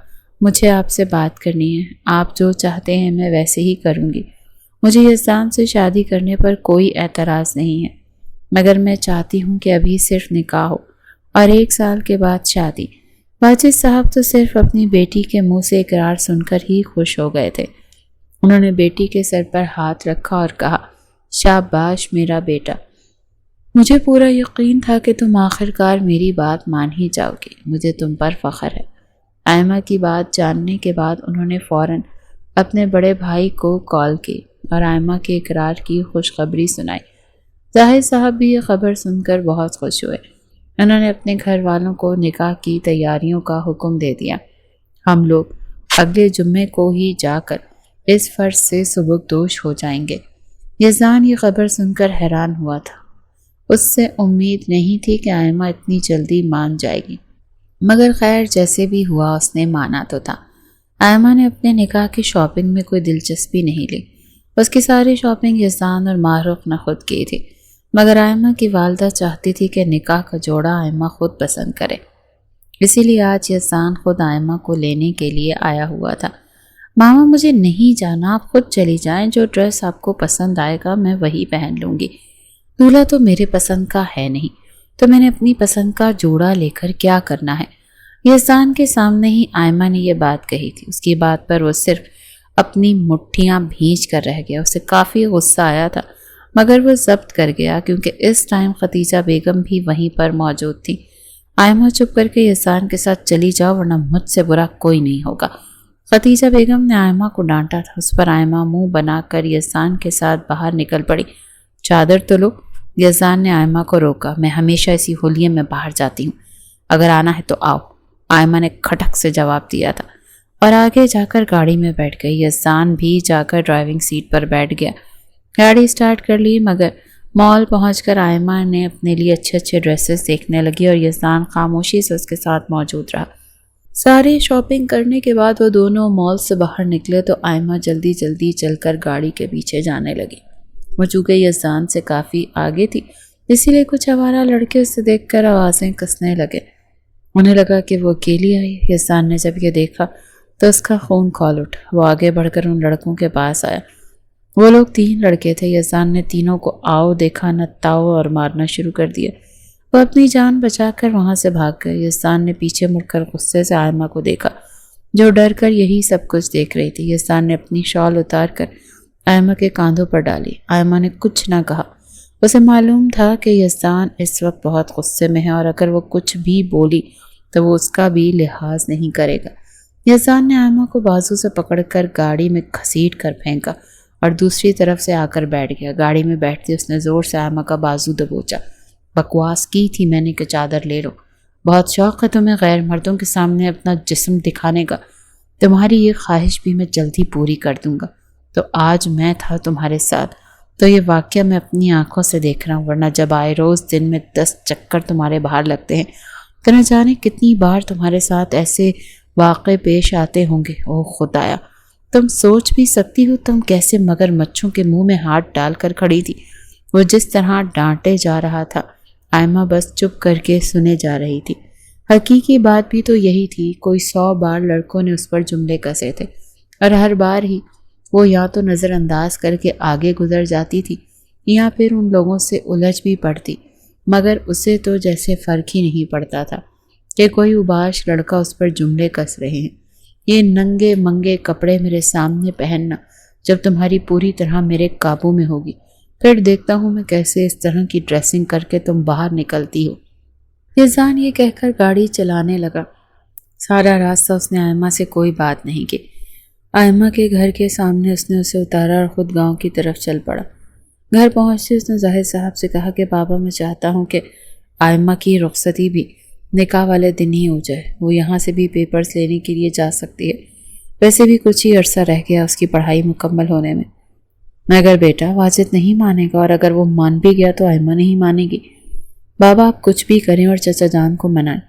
مجھے آپ سے بات کرنی ہے، آپ جو چاہتے ہیں میں ویسے ہی کروں گی۔ مجھے یزدان سے شادی کرنے پر کوئی اعتراض نہیں ہے، مگر میں چاہتی ہوں کہ ابھی صرف نکاح ہو اور 1 سال کے بعد شادی۔ واجد صاحب تو صرف اپنی بیٹی کے منہ سے اقرار سن کر ہی خوش ہو گئے تھے۔ انہوں نے بیٹی کے سر پر ہاتھ رکھا اور کہا، شاباش میرا بیٹا، مجھے پورا یقین تھا کہ تم آخرکار میری بات مان ہی جاؤ گے، مجھے تم پر فخر ہے۔ آئمہ کی بات جاننے کے بعد انہوں نے فوراً اپنے بڑے بھائی کو کال کی اور آئمہ کے اقرار کی خوشخبری سنائی۔ زاہد صاحب بھی یہ خبر سن کر بہت خوش ہوئے۔ انہوں نے اپنے گھر والوں کو نکاح کی تیاریوں کا حکم دے دیا۔ ہم لوگ اگلے جمعے کو ہی جا کر اس فرض سے سبکدوش ہو جائیں گے۔ یزدان یہ خبر سن کر حیران ہوا تھا۔ اس سے امید نہیں تھی کہ آئمہ اتنی جلدی مان جائے گی، مگر خیر جیسے بھی ہوا اس نے مانا تو تھا۔ آئمہ نے اپنے نکاح کی شاپنگ میں کوئی دلچسپی نہیں لی۔ اس کی ساری شاپنگ یزدان اور معروف نے خود کی تھی، مگر آئمہ کی والدہ چاہتی تھی کہ نکاح کا جوڑا آئمہ خود پسند کرے۔ اسی لیے آج یزدان خود آئمہ کو لینے کے لیے آیا ہوا تھا۔ ماما مجھے نہیں جانا، آپ خود چلی جائیں، جو ڈریس آپ کو پسند آئے گا میں وہی پہن لوں گی۔ دولہا تو میرے پسند کا ہے نہیں، تو میں نے اپنی پسند کا جوڑا لے کر کیا کرنا ہے؟ یزدان کے سامنے ہی آئمہ نے یہ بات کہی تھی۔ اس کی بات پر وہ صرف اپنی مٹھیاں بھینچ کر رہ گیا۔ اسے کافی غصہ آیا تھا، مگر وہ ضبط کر گیا کیونکہ اس ٹائم ختیجہ بیگم بھی وہیں پر موجود تھی۔ آئمہ چپ کر کے یزدان کے ساتھ چلی جاؤ ورنہ مجھ سے برا کوئی نہیں ہوگا۔ ختیجہ بیگم نے آئمہ کو ڈانٹا تھا۔ اس پر آئمہ منہ بنا کر یزدان کے ساتھ باہر نکل پڑی۔ چادر تو لو، یزدان نے آئمہ کو روکا۔ میں ہمیشہ اسی ہولیے میں باہر جاتی ہوں، اگر آنا ہے تو آؤ، آئمہ نے کھٹک سے جواب دیا تھا اور آگے جا کر گاڑی میں بیٹھ گئی۔ یزدان بھی جا کر ڈرائیونگ سیٹ پر بیٹھ گیا۔ گاڑی سٹارٹ کر لی، مگر مال پہنچ کر آئمہ نے اپنے لیے اچھے اچھے ڈریسز دیکھنے لگی اور یزدان خاموشی سے اس کے ساتھ موجود رہا۔ ساری شاپنگ کرنے کے بعد وہ دونوں مال سے باہر نکلے تو آئمہ جلدی جلدی چل کر گاڑی کے پیچھے جانے لگی۔ وہ چونکہ یزدان سے کافی آگے تھی، اسی لیے کچھ آوارہ لڑکے اسے دیکھ کر آوازیں کسنے لگے۔ انہیں لگا کہ وہ اکیلی آئی۔ یزدان نے جب یہ دیکھا تو اس کا خون کھول اٹھا۔ وہ آگے بڑھ کر ان لڑکوں کے پاس آیا۔ وہ لوگ 3 لڑکے تھے۔ یزدان نے تینوں کو آؤ دیکھا نہ تاؤ اور مارنا شروع کر دیا۔ وہ اپنی جان بچا کر وہاں سے بھاگ گئے۔ یزدان نے پیچھے مڑ کر غصے سے آئمہ کو دیکھا، جو ڈر کر یہی سب کچھ دیکھ رہی تھی۔ یزدان نے اپنی شال اتار کر آئمہ کے کاندھوں پر ڈالی۔ آئمہ نے کچھ نہ کہا۔ اسے معلوم تھا کہ یزدان اس وقت بہت غصے میں ہے اور اگر وہ کچھ بھی بولی تو وہ اس کا بھی لحاظ نہیں کرے گا۔ یزدان نے آئمہ کو بازو سے پکڑ کر گاڑی میں گھسیٹ کر پھینکا اور دوسری طرف سے آ کر بیٹھ گیا۔ گاڑی میں بیٹھتے اس نے زور سے آئمہ کا بازو دبوچا۔ بکواس کی تھی میں نے کہ چادر لے لو، بہت شوق ہے تمہیں غیر مردوں کے سامنے اپنا جسم دکھانے کا، تمہاری یہ خواہش بھی میں جلدی پوری کر دوں گا۔ تو آج میں تھا تمہارے ساتھ تو یہ واقعہ میں اپنی آنکھوں سے دیکھ رہا ہوں، ورنہ جب آئے روز دن میں 10 چکر تمہارے باہر لگتے ہیں تو نہ جانے کتنی بار تمہارے ساتھ ایسے واقع پیش آتے ہوں گے۔ اوہ خدایا، تم سوچ بھی سکتی ہو تم کیسے مگر مچھوں کے منہ میں ہاتھ ڈال کر کھڑی تھی۔ وہ جس طرح ڈانٹے جا رہا تھا، آئمہ بس چپ کر کے سنے جا رہی تھی۔ حقیقی بات بھی تو یہی تھی، کوئی 100 بار لڑکوں نے اس پر جملے کسے تھے اور ہر بار ہی وہ یا تو نظر انداز کر کے آگے گزر جاتی تھی یا پھر ان لوگوں سے الجھ بھی پڑتی، مگر اسے تو جیسے فرق ہی نہیں پڑتا تھا کہ کوئی اوباش لڑکا اس پر جملے کس رہے ہیں۔ یہ ننگے منگے کپڑے میرے سامنے پہننا جب تمہاری پوری طرح میرے قابو میں ہوگی، پھر دیکھتا ہوں میں کیسے اس طرح کی ڈریسنگ کر کے تم باہر نکلتی ہو۔ یزدان یہ کہہ کر گاڑی چلانے لگا۔ سارا راستہ اس نے آئمہ سے کوئی بات نہیں کی۔ آئمہ کے گھر کے سامنے اس نے اسے اتارا اور خود گاؤں کی طرف چل پڑا۔ گھر پہنچتے اس نے زاہد صاحب سے کہا کہ بابا میں چاہتا ہوں کہ آئمہ کی رخصتی بھی نکاح والے دن ہی ہو جائے، وہ یہاں سے بھی پیپرز لینے کے لیے جا سکتی ہے، ویسے بھی کچھ ہی عرصہ رہ گیا اس کی پڑھائی مکمل ہونے میں۔ مگر بیٹا واجد نہیں مانے گا، اور اگر وہ مان بھی گیا تو آئمہ نہیں مانے گی۔ بابا آپ کچھ بھی کریں اور چچا جان کو منائیں،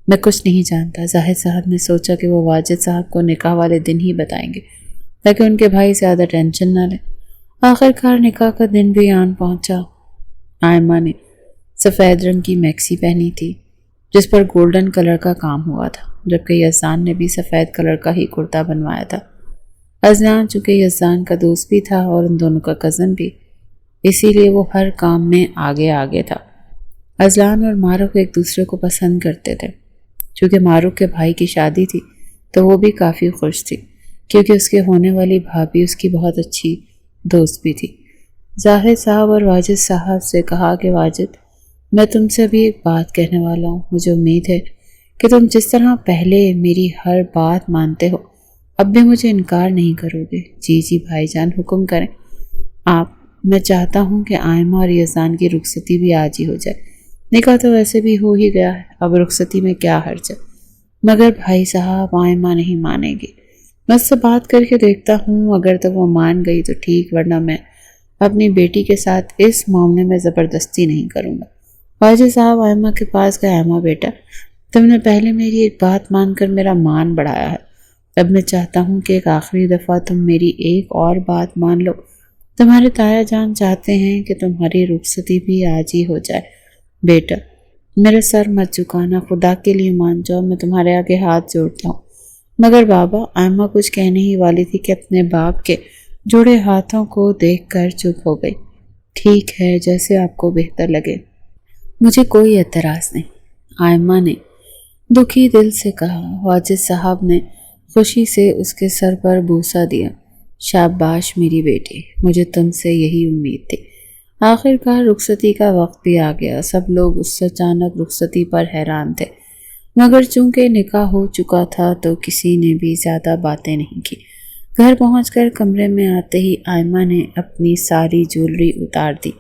میں کچھ نہیں جانتا۔ زاہد صاحب نے سوچا کہ وہ واجد صاحب کو نکاح والے دن ہی بتائیں گے تاکہ ان کے بھائی زیادہ ٹینشن نہ لیں۔ آخر کار نکاح کا دن بھی آن پہنچا۔ آئمہ نے سفید رنگ کی میکسی پہنی تھی جس پر گولڈن کلر کا کام ہوا تھا، جبکہ یزدان نے بھی سفید کلر کا ہی کرتا بنوایا تھا۔ اذلان چونکہ یزدان کا دوست بھی تھا اور ان دونوں کا کزن بھی، اسی لیے وہ ہر کام میں آگے آگے تھا۔ اذلان اور معروف ایک دوسرے کو پسند کرتے تھے۔ چونکہ معروف کے بھائی کی شادی تھی تو وہ بھی کافی خوش تھی، کیونکہ اس کے ہونے والی بھابھی اس کی بہت اچھی دوست بھی تھی۔ زاہد صاحب اور واجد صاحب سے کہا کہ واجد، میں تم سے ابھی ایک بات کہنے والا ہوں۔ مجھے امید ہے کہ تم جس طرح پہلے میری ہر بات مانتے ہو اب بھی مجھے انکار نہیں کرو گے۔ جی جی بھائی جان، حکم کریں آپ۔ میں چاہتا ہوں کہ آئمہ اور یزدان کی رخصتی بھی آج ہی ہو جائے۔ نکاح تو ویسے بھی ہو ہی گیا ہے، اب رخصتی میں کیا حرج ہے؟ مگر بھائی صاحب آئمہ نہیں مانے گی۔ میں اس سے بات کر کے دیکھتا ہوں، اگر تو وہ مان گئی تو ٹھیک، ورنہ میں اپنی بیٹی کے ساتھ اس معاملے میں زبردستی نہیں کروں گا۔ واجد صاحب آئمہ کے پاس گئے۔ آئمہ بیٹا، تم نے پہلے میری ایک بات مان کر میرا مان بڑھایا ہے، اب میں چاہتا ہوں کہ ایک آخری دفعہ تم میری ایک اور بات مان لو۔ تمہارے تایا جان چاہتے ہیں کہ تمہاری رخصتی بھی آج ہی ہو جائے۔ بیٹا میرا سر مت جھکانا، خدا کے لیے مان جاؤ، میں تمہارے آگے ہاتھ جوڑتا ہوں۔ مگر بابا، آئمہ کچھ کہنے ہی والی تھی کہ اپنے باپ کے جوڑے ہاتھوں کو دیکھ کر چپ ہو گئی۔ ٹھیک ہے، جیسے آپ کو بہتر لگے، مجھے کوئی اعتراض نہیں، آئمہ نے دکھی دل سے کہا۔ واجد صاحب نے خوشی سے اس کے سر پر بوسہ دیا۔ شاباش میری بیٹی، مجھے تم سے یہی امید تھی۔ آخر کار رخصتی کا وقت بھی آ گیا۔ سب لوگ اس اچانک رخصتی پر حیران تھے، مگر چونکہ نکاح ہو چکا تھا تو کسی نے بھی زیادہ باتیں نہیں کی۔ گھر پہنچ کر کمرے میں آتے ہی آئمہ نے اپنی ساری جیولری اتار دی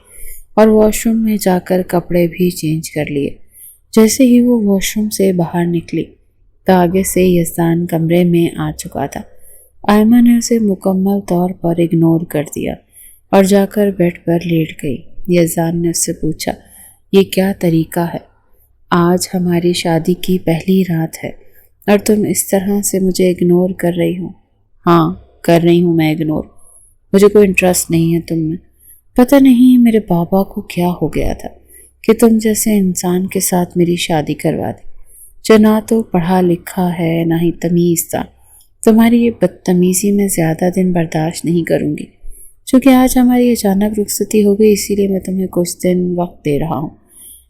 اور واش روم میں جا کر کپڑے بھی چینج کر لیے۔ جیسے ہی وہ واش روم سے باہر نکلی تو آگے سے یزدان کمرے میں آ چکا تھا۔ آئمہ نے اسے مکمل طور پر اگنور کر دیا اور جا کر بیڈ پر لیٹ گئی۔ یزدان نے اس سے پوچھا، یہ کیا طریقہ ہے؟ آج ہماری شادی کی پہلی رات ہے اور تم اس طرح سے مجھے اگنور کر رہی ہو؟ ہاں کر رہی ہوں میں اگنور، مجھے کوئی انٹرسٹ نہیں ہے تم میں۔ پتہ نہیں میرے بابا کو کیا ہو گیا تھا کہ تم جیسے انسان کے ساتھ میری شادی کروا دی، جو نہ تو پڑھا لکھا ہے نہ ہی تمیز تھا۔ تمہاری یہ بدتمیزی میں زیادہ دن برداشت نہیں کروں گی۔ چونکہ آج ہماری اچانک رخصتی ہو گئی، اسی لیے میں تمہیں کچھ دن وقت دے رہا ہوں۔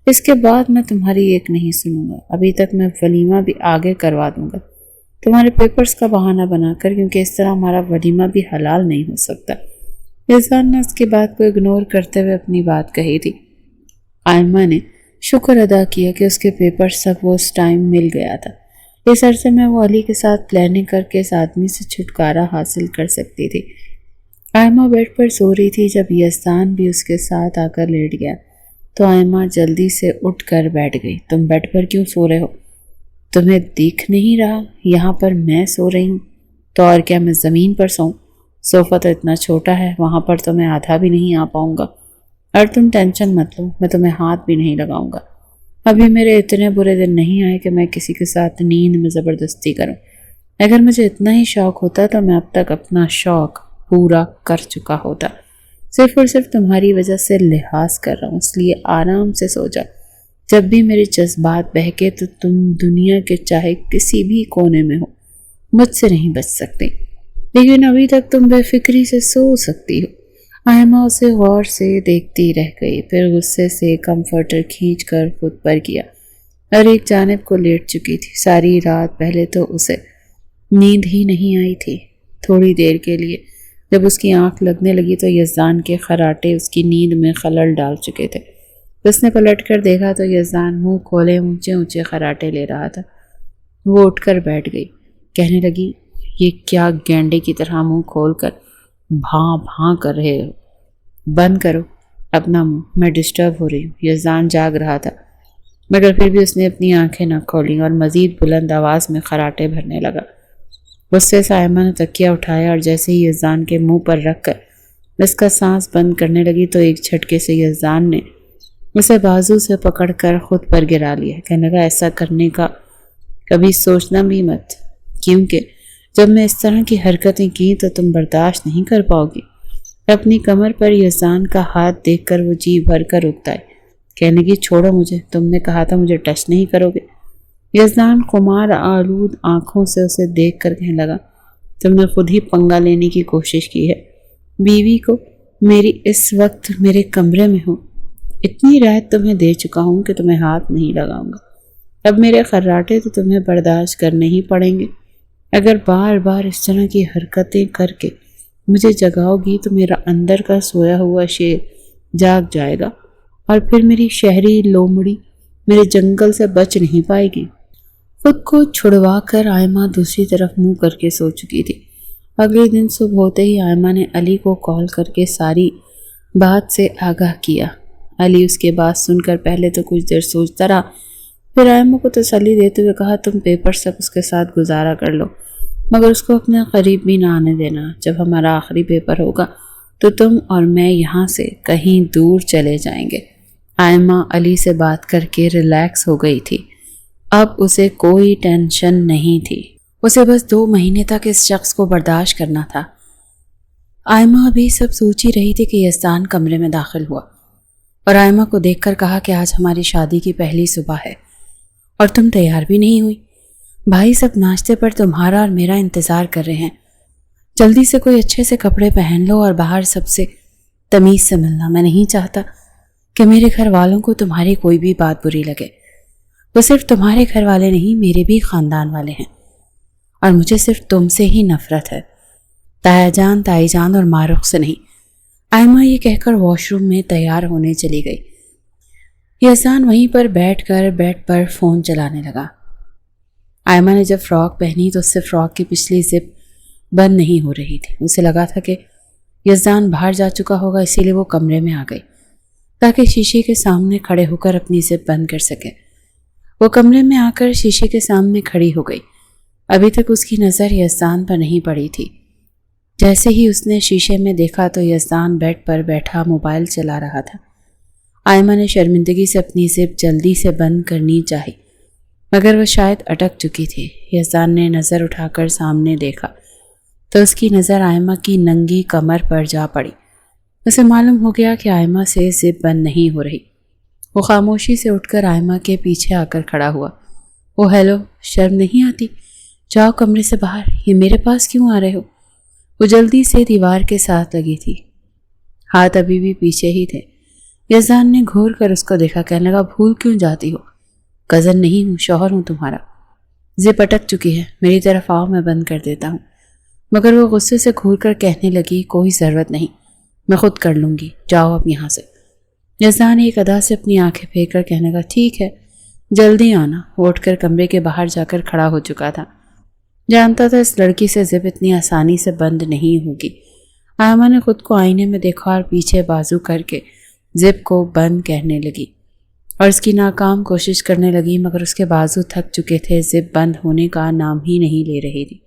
اس کے بعد میں تمہاری ایک نہیں سنوں گا۔ ابھی تک میں ولیمہ بھی آگے کروا دوں گا تمہارے پیپرز کا بہانہ بنا کر، کیونکہ اس طرح ہمارا ولیمہ بھی حلال نہیں ہو سکتا۔ یزدان نے اس کی بات کو اگنور کرتے ہوئے اپنی بات کہی تھی۔ آئمہ نے شکر ادا کیا کہ اس کے پیپرز تک وہ اس ٹائم مل گیا تھا۔ اس عرصے میں وہ علی کے ساتھ پلاننگ کر کے اس آدمی سے چھٹکارا حاصل کر سکتی تھی۔ آئمہ بیڈ پر سو رہی تھی جب یزدان بھی اس کے ساتھ آ کر لیٹ گیا تو آئمہ جلدی سے اٹھ کر بیٹھ گئی۔ تم بیڈ پر کیوں سو رہے ہو؟ تمہیں دیکھ نہیں رہا یہاں پر میں سو رہی ہوں؟ تو اور کیا میں زمین پر سوؤں؟ صوفہ تو اتنا چھوٹا ہے، وہاں پر تو میں آدھا بھی نہیں آ پاؤں گا۔ اور تم ٹینشن مت لو، میں تمہیں ہاتھ بھی نہیں لگاؤں گا۔ ابھی میرے اتنے برے دن نہیں آئے کہ میں کسی کے ساتھ نیند میں زبردستی کروں۔ اگر مجھے اتنا ہی شوق ہوتا تو میں اب تک اپنا شوق پورا کر چکا ہوتا۔ صرف اور صرف تمہاری وجہ سے لحاظ کر رہا ہوں، اس لیے آرام سے سو جاؤ۔ جب بھی میرے جذبات بہکے تو تم دنیا کے چاہے کسی بھی کونے میں ہو، مجھ سے نہیں بچ سکتے۔ لیکن ابھی تک تم بے فکری سے سو سکتی ہو۔ آئمہ اسے غور سے دیکھتی رہ گئی، پھر غصے سے کمفرٹر کھینچ کر خود پر کیا اور ایک جانب کو لیٹ چکی تھی۔ ساری رات پہلے تو اسے نیند ہی نہیں آئی تھی۔ تھوڑی دیر کے لیے جب اس کی آنکھ لگنے لگی تو یزدان کے خراٹے اس کی نیند میں خلل ڈال چکے تھے۔ اس نے پلٹ کر دیکھا تو یزدان منہ کھولے اونچے اونچے خراٹے لے رہا تھا۔ وہ اٹھ کر بیٹھ گئی، کہنے لگی، یہ کیا گینڈے کی طرح منہ کھول کر بھاں بھاں کر رہے ہو؟ بند کرو اپنا منہ، میں ڈسٹرب ہو رہی ہوں۔ یزدان جاگ رہا تھا مگر پھر بھی اس نے اپنی آنکھیں نہ کھولیں اور مزید بلند آواز میں خراٹے بھرنے لگا۔ غصے سے آئمہ نے تکیہ اٹھایا اور جیسے ہی یزدان کے منہ پر رکھ کر اس کا سانس بند کرنے لگی تو ایک جھٹکے سے یزدان نے اسے بازو سے پکڑ کر خود پر گرا لیا۔ کہنے لگا ایسا کرنے کا کبھی سوچنا بھی مت، کیونکہ جب میں اس طرح کی حرکتیں کی تو تم برداشت نہیں کر پاؤ گی۔ اپنی کمر پر یزدان کا ہاتھ دیکھ کر وہ جی بھر کر رکتا ہے۔ کہنے کی چھوڑو مجھے، تم نے کہا تھا مجھے ٹچ نہیں کرو گے۔ یزدان خمار آلود آنکھوں سے اسے دیکھ کر کہنے لگا تم نے خود ہی پنگا لینے کی کوشش کی ہے۔ بیوی کو میری اس وقت میرے کمرے میں ہو، اتنی رعایت تمہیں دے چکا ہوں کہ تمہیں ہاتھ نہیں لگاؤں گا۔ اب میرے خراٹے تو تمہیں برداشت کرنے ہی پڑیں گے۔ اگر بار بار اس طرح کی حرکتیں کر کے مجھے جگاؤ گی تو میرا اندر کا سویا ہوا شیر جاگ جائے گا اور پھر میری شہری لومڑی میرے جنگل سے بچ نہیں پائے گی۔ خود کو چھڑوا کر آئمہ دوسری طرف منہ کر کے سو چکی تھی۔ اگلے دن صبح ہوتے ہی آئمہ نے علی کو کال کر کے ساری بات سے آگاہ کیا۔ علی اس کے بات سن کر پہلے تو کچھ دیر سوچتا رہا، پھر آئمہ کو تسلی دیتے ہوئے کہا تم پیپر تک اس کے ساتھ گزارا کر لو، مگر اس کو اپنے قریب بھی نہ آنے دینا۔ جب ہمارا آخری پیپر ہوگا تو تم اور میں یہاں سے کہیں دور چلے جائیں گے۔ آئمہ علی سے بات کر کے ریلیکس ہو گئی تھی۔ اب اسے کوئی ٹینشن نہیں تھی، اسے بس 2 مہینے تک اس شخص کو برداشت کرنا تھا۔ آئمہ ابھی سب سوچ ہی رہی تھی کہ یزدان کمرے میں داخل ہوا اور آئمہ کو دیکھ کر کہا کہ آج ہماری شادی کی پہلی صبح ہے اور تم تیار بھی نہیں ہوئی۔ بھائی سب ناشتے پر تمہارا اور میرا انتظار کر رہے ہیں، جلدی سے کوئی اچھے سے کپڑے پہن لو اور باہر سب سے تمیز سے ملنا۔ میں نہیں چاہتا کہ میرے گھر والوں کو تمہاری کوئی بھی بات بری لگے۔ وہ صرف تمہارے گھر والے نہیں، میرے بھی خاندان والے ہیں اور مجھے صرف تم سے ہی نفرت ہے، تایا جان، تائی جان اور مارخ سے نہیں۔ آئمہ یہ کہہ کر واش روم میں تیار ہونے چلی گئی۔ یزدان وہیں پر بیٹھ کر بیڈ پر فون چلانے لگا۔ آئمہ نے جب فراک پہنی تو اس سے فراک کی پچھلی زپ بند نہیں ہو رہی تھی۔ اسے لگا تھا کہ یزدان باہر جا چکا ہوگا، اسی لیے وہ کمرے میں آ گئی تاکہ شیشے کے سامنے کھڑے ہو کر اپنی زپ بند کر سکے۔ وہ کمرے میں آ کر شیشے کے سامنے کھڑی ہو گئی۔ ابھی تک اس کی نظر یزدان پر نہیں پڑی تھی۔ جیسے ہی اس نے شیشے میں دیکھا تو یزدان بیڈ پر بیٹھا موبائل چلا رہا تھا۔ آئمہ نے شرمندگی سے اپنی زپ جلدی سے بند کرنی چاہی، مگر وہ شاید اٹک چکی تھی۔ یزدان نے نظر اٹھا کر سامنے دیکھا تو اس کی نظر آئمہ کی ننگی کمر پر جا پڑی۔ اسے معلوم ہو گیا کہ آئمہ سے زپ بند نہیں ہو رہی۔ وہ خاموشی سے اٹھ کر آئمہ کے پیچھے آ کر کھڑا ہوا۔ وہ ہیلو، شرم نہیں آتی؟ جاؤ کمرے سے باہر، یہ میرے پاس کیوں آ رہے ہو؟ وہ جلدی سے دیوار کے ساتھ لگی تھی، ہاتھ ابھی بھی پیچھے ہی تھے۔ یزدان نے گھور کر اس کو دیکھا، کہنے لگا بھول کیوں جاتی ہو؟ کزن نہیں ہوں، شوہر ہوں تمہارا۔ زپ اٹک چکی ہے، میری طرف آؤ، میں بند کر دیتا ہوں۔ مگر وہ غصے سے گھور کر کہنے لگی کوئی ضرورت نہیں، میں خود کر لوں گی، جاؤ اب یہاں سے۔ یزدان ایک ادا سے اپنی آنکھیں پھیر کر کہنے لگا ٹھیک ہے، جلدی آنا۔ وہ اٹھ کر کمرے کے باہر جا کر کھڑا ہو چکا تھا۔ جانتا تھا اس لڑکی سے زپ اتنی آسانی سے بند نہیں ہوگی۔ آئمہ نے خود کو آئینے میں دیکھا اور پیچھے بازو کر کے زپ کو بند کہنے لگی اور اس کی ناکام کوشش کرنے لگی، مگر اس کے بازو تھک چکے تھے، زپ بند ہونے کا نام ہی نہیں لے رہی تھی۔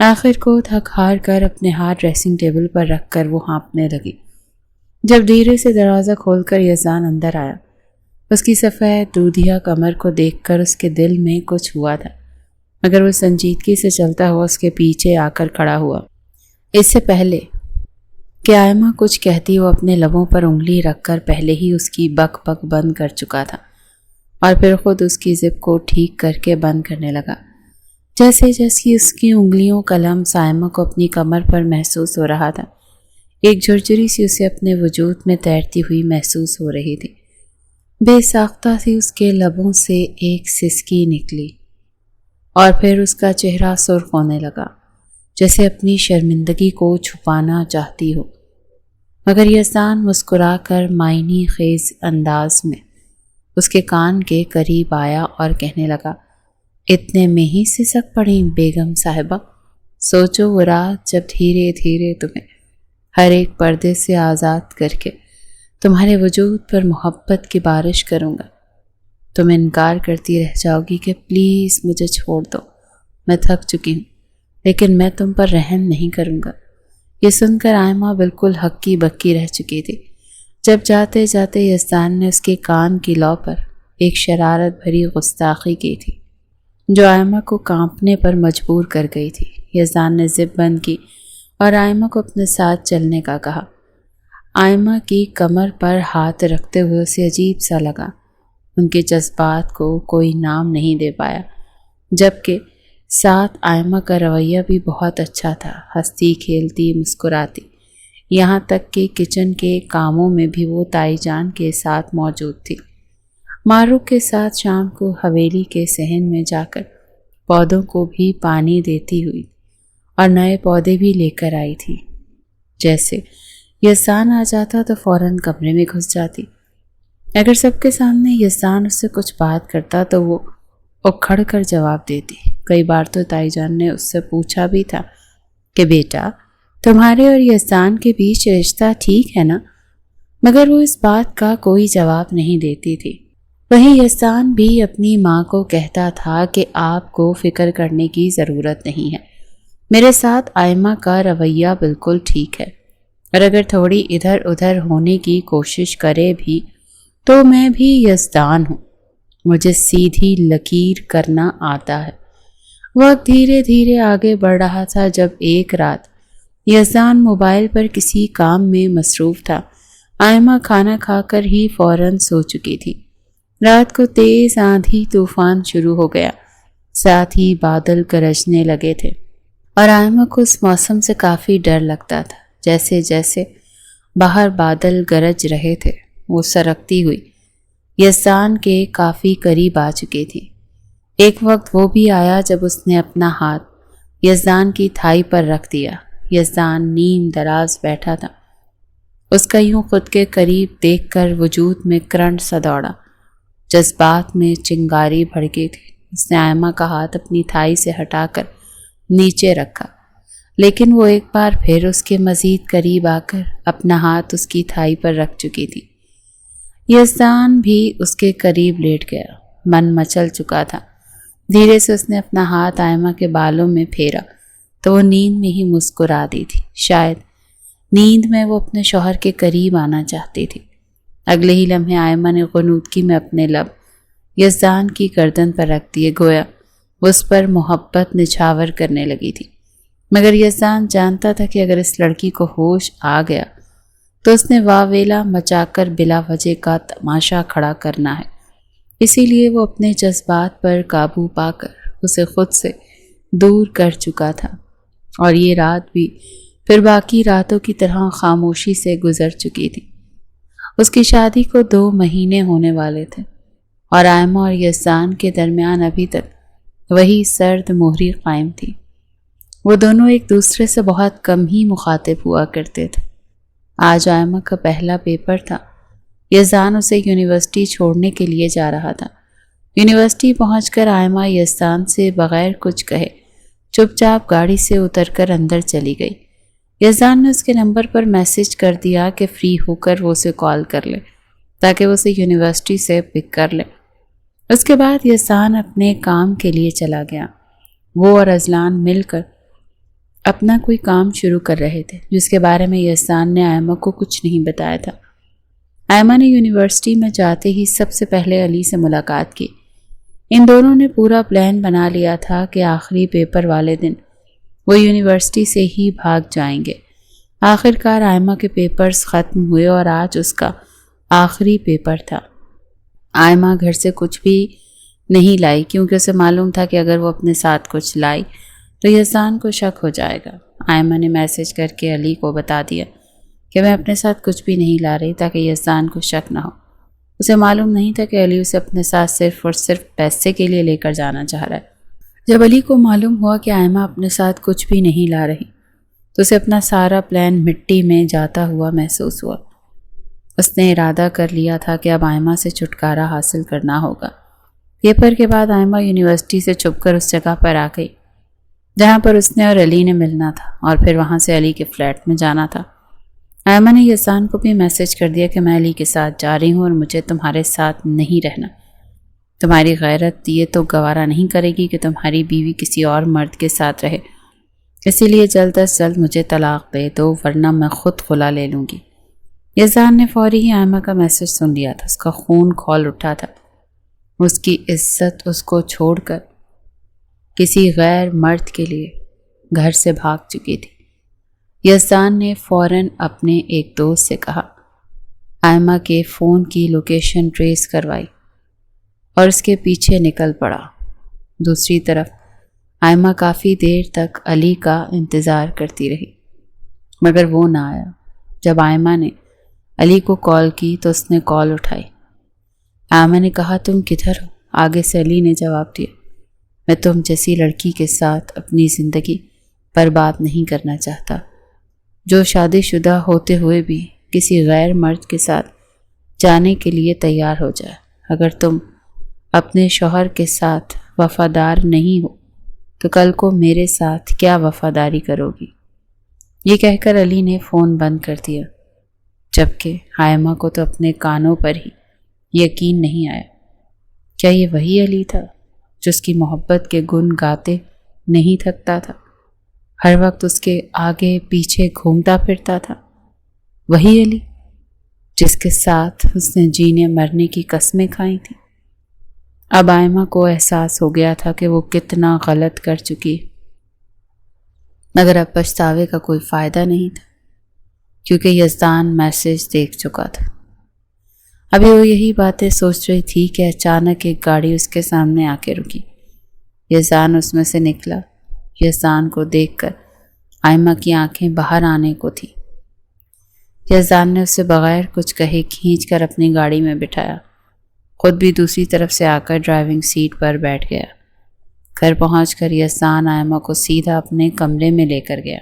آخر کو تھک ہار کر اپنے ہاتھ ڈریسنگ ٹیبل پر رکھ کر وہ ہانپنے لگی۔ جب دھیرے سے دروازہ کھول کر یزدان اندر آیا، اس کی سفید دودھیا کمر کو دیکھ کر اس کے دل میں کچھ ہوا تھا، مگر وہ سنجیدگی سے چلتا ہوا اس کے پیچھے آ کر کھڑا ہوا۔ اس سے پہلے کہ آئمہ کچھ کہتی وہ اپنے لبوں پر انگلی رکھ کر پہلے ہی اس کی بک بک بند کر چکا تھا اور پھر خود اس کی زپ کو ٹھیک کر کے بند کرنے لگا۔ جیسے جیسے اس کی انگلیوں کا لمس آئمہ کو اپنی کمر پر محسوس ہو رہا تھا، ایک جھرجھری سی اسے اپنے وجود میں تیرتی ہوئی محسوس ہو رہی تھی۔ بے ساختہ سی اس کے لبوں سے ایک سسکی نکلی اور پھر اس کا چہرہ سرخ ہونے لگا، جیسے اپنی شرمندگی کو چھپانا چاہتی ہو۔ مگر یزدان مسکرا کر معنی خیز انداز میں اس کے کان کے قریب آیا اور کہنے لگا اتنے میں ہی سسک پڑیں بیگم صاحبہ؟ سوچو وہ رات جب دھیرے دھیرے تمہیں ہر ایک پردے سے آزاد کر کے تمہارے وجود پر محبت کی بارش کروں گا۔ تم انکار کرتی رہ جاؤ گی کہ پلیز مجھے چھوڑ دو، میں تھک چکی ہوں، لیکن میں تم پر رحم نہیں کروں گا۔ یہ سن کر آئمہ بالکل ہکی بکی رہ چکی تھی جب جاتے جاتے یزدان نے اس کے کان کی لو پر ایک شرارت بھری گستاخی کی تھی جو آئمہ کو کانپنے پر مجبور کر گئی تھی۔ یزدان نے زب بند کی اور آئمہ کو اپنے ساتھ چلنے کا کہا۔ آئمہ کی کمر پر ہاتھ رکھتے ہوئے اسے عجیب سا لگا۔ ان کے جذبات کو کوئی نام نہیں دے پایا، جبکہ ساتھ آئمہ کا رویہ بھی بہت اچھا تھا، ہنستی کھیلتی مسکراتی، یہاں تک کہ کچن کے کاموں میں بھی وہ تائی جان کے ساتھ موجود تھی۔ معروف کے ساتھ شام کو حویلی کے صحن میں جا کر پودوں کو بھی پانی دیتی ہوئی اور نئے پودے بھی لے کر آئی تھی۔ جیسے یزدان آ جاتا تو فوراً کمرے میں گھس جاتی۔ اگر سب کے سامنے یزدان اس سے کچھ بات کرتا تو وہ اکھڑ کر جواب دیتی۔ کئی بار تو تائی جان نے اس سے پوچھا بھی تھا کہ بیٹا تمہارے اور یزدان کے بیچ رشتہ ٹھیک ہے نا، مگر وہ اس بات کا کوئی جواب نہیں دیتی تھی۔ وہیں یزدان بھی اپنی ماں کو کہتا تھا کہ آپ کو فکر کرنے کی ضرورت نہیں ہے، میرے ساتھ آئمہ کا رویہ بالکل ٹھیک ہے، اور اگر تھوڑی ادھر ادھر ہونے کی کوشش کرے بھی تو میں بھی یزدان ہوں، مجھے سیدھی لکیر کرنا آتا ہے۔ وقت دھیرے دھیرے آگے بڑھ رہا تھا جب ایک رات یزدان موبائل پر کسی کام میں مصروف تھا۔ آئمہ کھانا کھا کر ہی فوراً سو چکی تھی۔ رات کو تیز آندھی طوفان شروع ہو گیا، ساتھ ہی بادل گرجنے لگے تھے، اور آئمہ کو اس موسم سے کافی ڈر لگتا تھا۔ جیسے جیسے باہر بادل گرج رہے تھے وہ سرکتی ہوئی یزدان کے کافی قریب آ چکی تھی۔ ایک وقت وہ بھی آیا جب اس نے اپنا ہاتھ یزدان کی تھائی پر رکھ دیا۔ یزدان نیم دراز بیٹھا تھا، اس کا یوں خود کے قریب دیکھ کر وجود میں کرنٹ سا دوڑا، جذبات میں چنگاری بھڑکی تھی۔ اس نے آئمہ کا ہاتھ اپنی تھائی سے ہٹا کر نیچے رکھا، لیکن وہ ایک بار پھر اس کے مزید قریب آ کر اپنا ہاتھ اس کی تھائی پر رکھ چکی تھی۔ یزدان بھی اس کے قریب لیٹ گیا، من مچل چکا تھا۔ دھیرے سے اس نے اپنا ہاتھ آئمہ کے بالوں میں پھیرا تو وہ نیند میں ہی مسکرا دی تھی۔ شاید نیند میں وہ اپنے شوہر کے قریب آنا چاہتی تھی۔ اگلے ہی لمحے آئمہ نے غنودگی میں اپنے لب یزدان کی گردن پر رکھ دیے، گویا اس پر محبت نچھاور کرنے لگی تھی۔ مگر یزدان جانتا تھا کہ اگر اس لڑکی کو ہوش آ گیا تو اس نے واویلا مچا کر بلا وجہ کا تماشا کھڑا کرنا ہے، اسی لیے وہ اپنے جذبات پر قابو پا کر اسے خود سے دور کر چکا تھا، اور یہ رات بھی پھر باقی راتوں کی طرح خاموشی سے گزر چکی تھی۔ اس کی شادی کو 2 مہینے ہونے والے تھے، اور آئمہ اور یزدان کے درمیان ابھی تک وہی سرد مہری قائم تھی۔ وہ دونوں ایک دوسرے سے بہت کم ہی مخاطب ہوا کرتے تھے۔ آج آئمہ کا پہلا پیپر تھا۔ یزدان اسے یونیورسٹی چھوڑنے کے لیے جا رہا تھا۔ یونیورسٹی پہنچ کر آئمہ یزدان سے بغیر کچھ کہے چپ چاپ گاڑی سے اتر کر اندر چلی گئی۔ یزدان نے اس کے نمبر پر میسج کر دیا کہ فری ہو کر وہ اسے کال کر لے تاکہ وہ اسے یونیورسٹی سے پک کر لے۔ اس کے بعد یزدان اپنے کام کے لیے چلا گیا۔ وہ اور اذلان مل کر اپنا کوئی کام شروع کر رہے تھے جس کے بارے میں یزدان نے آئمہ کو کچھ نہیں بتایا تھا۔ آئمہ نے یونیورسٹی میں جاتے ہی سب سے پہلے علی سے ملاقات کی۔ ان دونوں نے پورا پلان بنا لیا تھا کہ آخری پیپر والے دن وہ یونیورسٹی سے ہی بھاگ جائیں گے۔ آخر کار آئمہ کے پیپرز ختم ہوئے اور آج اس کا آخری پیپر تھا۔ آئمہ گھر سے کچھ بھی نہیں لائی کیونکہ اسے معلوم تھا کہ اگر وہ اپنے ساتھ کچھ لائی تو یزدان کو شک ہو جائے گا۔ آئمہ نے میسج کر کے علی کو بتا دیا کہ میں اپنے ساتھ کچھ بھی نہیں لا رہی تاکہ یزدان کو شک نہ ہو۔ اسے معلوم نہیں تھا کہ علی اسے اپنے ساتھ صرف اور صرف پیسے کے لیے لے کر جانا چاہ رہا ہے۔ جب علی کو معلوم ہوا کہ آئمہ اپنے ساتھ کچھ بھی نہیں لا رہی تو اسے اپنا سارا پلان مٹی میں جاتا ہوا محسوس ہوا۔ اس نے ارادہ کر لیا تھا کہ اب آئمہ سے چھٹکارا حاصل کرنا ہوگا۔ پیپر کے بعد آئمہ یونیورسٹی سے چھپ کر اس جگہ پر آ گئی جہاں پر اس نے اور علی نے ملنا تھا، اور پھر وہاں سے علی کے فلیٹ میں جانا تھا۔ آئمہ نے یزدان کو بھی میسج کر دیا کہ میں علی کے ساتھ جا رہی ہوں اور مجھے تمہارے ساتھ نہیں رہنا۔ تمہاری غیرت یہ تو گوارا نہیں کرے گی کہ تمہاری بیوی کسی اور مرد کے ساتھ رہے۔ اسی لیے جلد از جلد مجھے طلاق دے دو ورنہ میں خود خلا لے لوں گی۔ یزدان نے فوری ہی آئمہ کا میسج سن لیا تھا۔ اس کا خون کھول اٹھا تھا۔ اس کی عزت اس کو چھوڑ کر کسی غیر مرد کے لیے گھر سے بھاگ چکی تھی۔ یزدان نے فوراً اپنے ایک دوست سے کہا، آئمہ کے فون کی لوکیشن ٹریس کروائی اور اس کے پیچھے نکل پڑا۔ دوسری طرف آئمہ کافی دیر تک علی کا انتظار کرتی رہی مگر وہ نہ آیا۔ جب آئمہ نے علی کو کال کی تو اس نے کال اٹھائی۔ آئمہ نے کہا، تم کدھر ہو؟ آگے سے علی نے جواب دیا، میں تم جیسی لڑکی کے ساتھ اپنی زندگی برباد نہیں کرنا چاہتا جو شادی شدہ ہوتے ہوئے بھی کسی غیر مرد کے ساتھ جانے کے لیے تیار ہو جائے۔ اگر تم اپنے شوہر کے ساتھ وفادار نہیں ہو تو کل کو میرے ساتھ کیا وفاداری کرو گی؟ یہ کہہ کر علی نے فون بند کر دیا، جبکہ آئمہ کو تو اپنے کانوں پر ہی یقین نہیں آیا۔ کیا یہ وہی علی تھا جو اس کی محبت کے گن گاتے نہیں تھکتا تھا، ہر وقت اس کے آگے پیچھے گھومتا پھرتا تھا؟ وہی علی جس کے ساتھ اس نے جینے مرنے کی قسمیں کھائی تھیں؟ اب آئمہ کو احساس ہو گیا تھا کہ وہ کتنا غلط کر چکی، مگر اب پچھتاوے کا کوئی فائدہ نہیں تھا کیونکہ یزدان میسج دیکھ چکا تھا۔ ابھی وہ یہی باتیں سوچ رہی تھی کہ اچانک ایک گاڑی اس کے سامنے آ کے رکی۔ یزدان اس میں سے نکلا۔ یزدان کو دیکھ کر آئمہ کی آنکھیں باہر آنے کو تھی۔ یزدان نے اسے بغیر کچھ کہے کھینچ کر اپنی گاڑی میں بٹھایا، خود بھی دوسری طرف سے آ کر ڈرائیونگ سیٹ پر بیٹھ گیا۔ گھر پہنچ کر یزدان آئمہ کو سیدھا اپنے کمرے میں لے کر گیا۔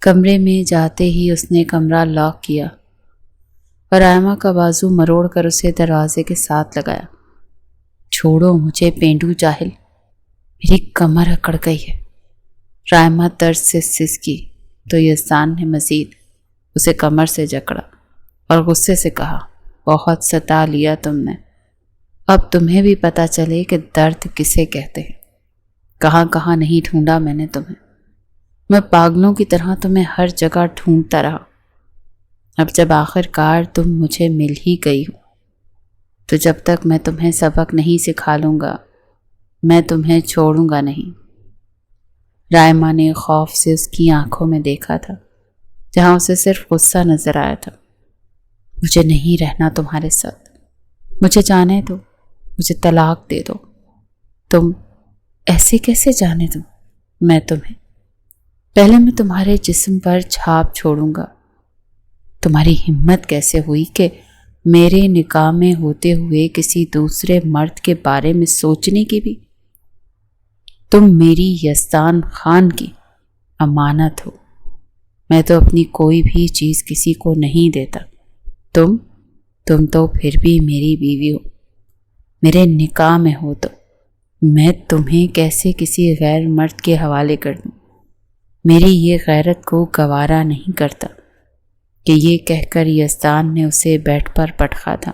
کمرے میں جاتے ہی اس نے کمرہ لاک کیا اور آئمہ کا بازو مروڑ کر اسے دروازے کے ساتھ لگایا۔ چھوڑو مجھے پینڈو جاہل، میری کمر اکڑ گئی ہے۔ رائمہ درد سے سسکی تو یزدان نے مزید اسے کمر سے جکڑا اور غصے سے کہا، بہت ستا لیا تم نے، اب تمہیں بھی پتہ چلے کہ درد کسے کہتے ہیں۔ کہاں کہاں نہیں ڈھونڈا میں نے تمہیں، میں پاگلوں کی طرح تمہیں ہر جگہ ڈھونڈتا رہا۔ اب جب آخر کار تم مجھے مل ہی گئی ہو تو جب تک میں تمہیں سبق نہیں سکھا لوں گا میں تمہیں چھوڑوں گا نہیں۔ رائمہ نے خوف سے اس کی آنکھوں میں دیکھا تھا جہاں اسے صرف غصہ نظر آیا تھا۔ مجھے نہیں رہنا تمہارے ساتھ، مجھے جانے دو، مجھے طلاق دے دو۔ تم ایسے کیسے جانے دو میں تمہیں؟ پہلے میں تمہارے جسم پر چھاپ چھوڑوں گا۔ تمہاری ہمت کیسے ہوئی کہ میرے نکاح میں ہوتے ہوئے کسی دوسرے مرد کے بارے میں سوچنے کی بھی؟ تم میری یزدان خان کی امانت ہو، میں تو اپنی کوئی بھی چیز کسی کو نہیں دیتا۔ تم تو پھر بھی میری بیوی ہو، میرے نکاح میں ہو تو میں تمہیں کیسے کسی غیر مرد کے حوالے کر دوں؟ میری یہ غیرت کو گوارا نہیں کرتا کہ یہ کہہ کر یزدان نے اسے بیڈ پر پٹخا تھا۔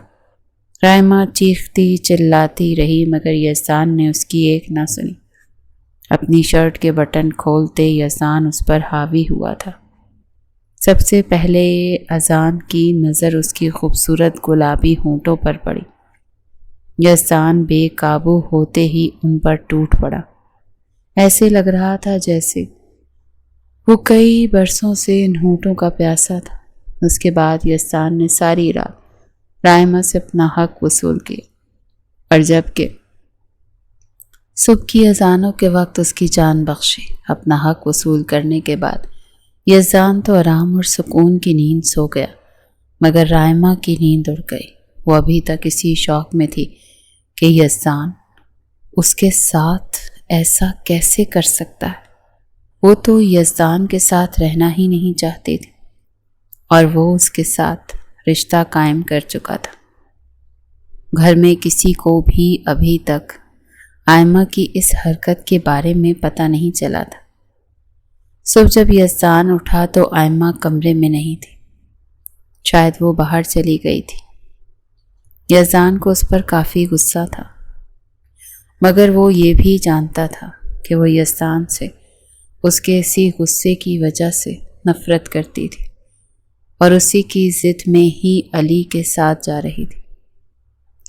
رائمہ چیختی چلاتی رہی مگر یزدان نے اس کی ایک نہ سنی۔ اپنی شرٹ کے بٹن کھولتے یزدان اس پر حاوی ہوا تھا۔ سب سے پہلے اذان کی نظر اس کی خوبصورت گلابی ہونٹوں پر پڑی۔ یزدان بے قابو ہوتے ہی ان پر ٹوٹ پڑا۔ ایسے لگ رہا تھا جیسے وہ کئی برسوں سے ان ہونٹوں کا پیاسا تھا۔ اس کے بعد یزدان نے ساری رات رائمہ سے اپنا حق وصول کیا اور جب کہ صبح کی اذانوں کے وقت اس کی جان بخشی۔ اپنا حق وصول کرنے کے بعد یزدان تو آرام اور سکون کی نیند سو گیا مگر رائمہ کی نیند اڑ گئی۔ وہ ابھی تک اسی شوق میں تھی کہ یزدان اس کے ساتھ ایسا کیسے کر سکتا ہے۔ وہ تو یزدان کے ساتھ رہنا ہی نہیں چاہتی تھی اور وہ اس کے ساتھ رشتہ قائم کر چکا تھا۔ گھر میں کسی کو بھی ابھی تک آئمہ کی اس حرکت کے بارے میں پتہ نہیں چلا تھا۔ صبح جب یزدان اٹھا تو آئمہ کمرے میں نہیں تھی، شاید وہ باہر چلی گئی تھی۔ یزدان کو اس پر کافی غصہ تھا مگر وہ یہ بھی جانتا تھا کہ وہ یزدان سے اس کے اسی غصے کی وجہ سے نفرت کرتی تھی اور اسی کی ضد میں ہی علی کے ساتھ جا رہی تھی۔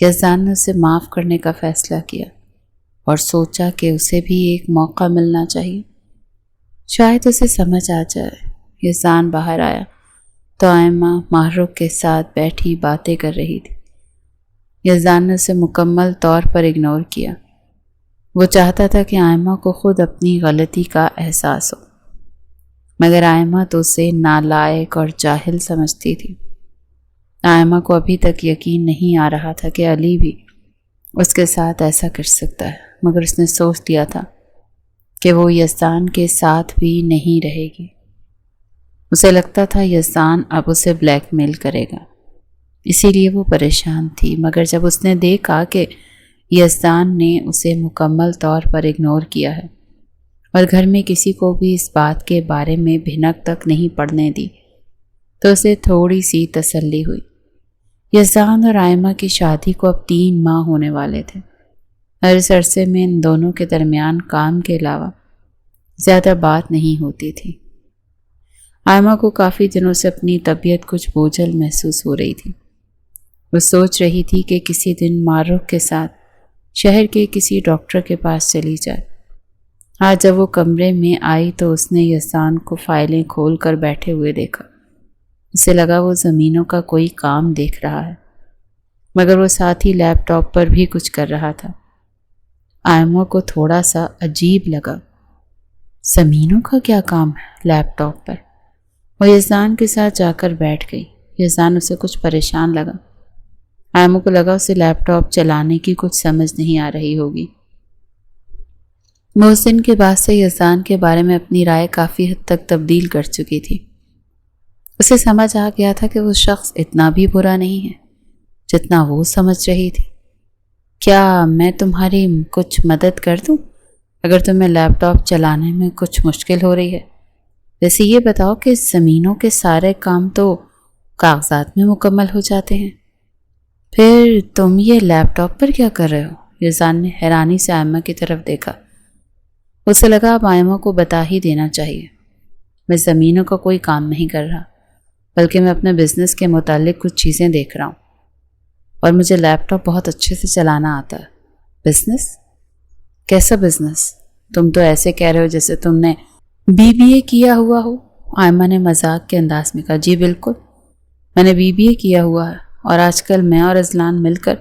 یزدان نے اسے معاف کرنے کا فیصلہ کیا اور سوچا کہ اسے بھی ایک موقع ملنا چاہیے، شاید اسے سمجھ آ جائے۔ یزدان باہر آیا تو آئمہ محروق کے ساتھ بیٹھی باتیں کر رہی تھی۔ یزدان نے اسے مکمل طور پر اگنور کیا۔ وہ چاہتا تھا کہ آئمہ کو خود اپنی غلطی کا احساس ہو، مگر آئمہ تو اسے نالائق اور جاہل سمجھتی تھی۔ آئمہ کو ابھی تک یقین نہیں آ رہا تھا کہ علی بھی اس کے ساتھ ایسا کر سکتا ہے، مگر اس نے سوچ لیا تھا کہ وہ یزدان کے ساتھ بھی نہیں رہے گی۔ اسے لگتا تھا یزدان اب اسے بلیک میل کرے گا، اسی لیے وہ پریشان تھی۔ مگر جب اس نے دیکھا کہ یزدان نے اسے مکمل طور پر اگنور کیا ہے اور گھر میں کسی کو بھی اس بات کے بارے میں بھنک تک نہیں پڑنے دی، تو اسے تھوڑی سی تسلی ہوئی۔ یزدان اور آئمہ کی شادی کو اب 3 ماہ ہونے والے تھے اور اس عرصے میں ان دونوں کے درمیان کام کے علاوہ زیادہ بات نہیں ہوتی تھی۔ آئمہ کو کافی دنوں سے اپنی طبیعت کچھ بوجھل محسوس ہو رہی تھی۔ وہ سوچ رہی تھی کہ کسی دن معروق کے ساتھ شہر کے کسی ڈاکٹر کے پاس چلی جائے۔ آج جب وہ کمرے میں آئی تو اس نے یزدان کو فائلیں کھول کر بیٹھے ہوئے دیکھا۔ اسے لگا وہ زمینوں کا کوئی کام دیکھ رہا ہے، مگر وہ ساتھ ہی لیپ ٹاپ پر بھی کچھ کر رہا تھا۔ آئمہ کو تھوڑا سا عجیب لگا، زمینوں کا کیا کام ہے لیپ ٹاپ پر؟ وہ یزدان کے ساتھ جا کر بیٹھ گئی۔ یزدان اسے کچھ پریشان لگا۔ آئمہ کو لگا اسے لیپ ٹاپ چلانے کی کچھ سمجھ نہیں آ رہی ہوگی۔ وہ اس دن کے بعد سے یزدان کے بارے میں اپنی رائے کافی حد تک تبدیل کر چکی تھی۔ اسے سمجھ آ گیا تھا کہ وہ شخص اتنا بھی برا نہیں ہے جتنا وہ سمجھ رہی تھی۔ کیا میں تمہاری کچھ مدد کر دوں اگر تمہیں لیپ ٹاپ چلانے میں کچھ مشکل ہو رہی ہے؟ ویسے یہ بتاؤ کہ زمینوں کے سارے کام تو کاغذات میں مکمل ہو جاتے ہیں، پھر تم یہ لیپ ٹاپ پر کیا کر رہے ہو؟ یزدان نے حیرانی سے آئمہ کی طرف دیکھا۔ اسے لگا اب آئمہ کو بتا ہی دینا چاہیے۔ میں زمینوں کا کوئی کام نہیں کر رہا، بلکہ میں اپنے بزنس کے متعلق کچھ چیزیں دیکھ رہا ہوں، اور مجھے لیپ ٹاپ بہت اچھے سے چلانا آتا ہے۔ بزنس؟ کیسا بزنس؟ تم تو ایسے کہہ رہے ہو جیسے تم نے BBA کیا ہوا ہو۔ آئمہ نے مذاق کے انداز میں کہا، جی بالکل، میں نے BBA کیا ہوا ہے، اور آج کل میں اور اذلان مل کر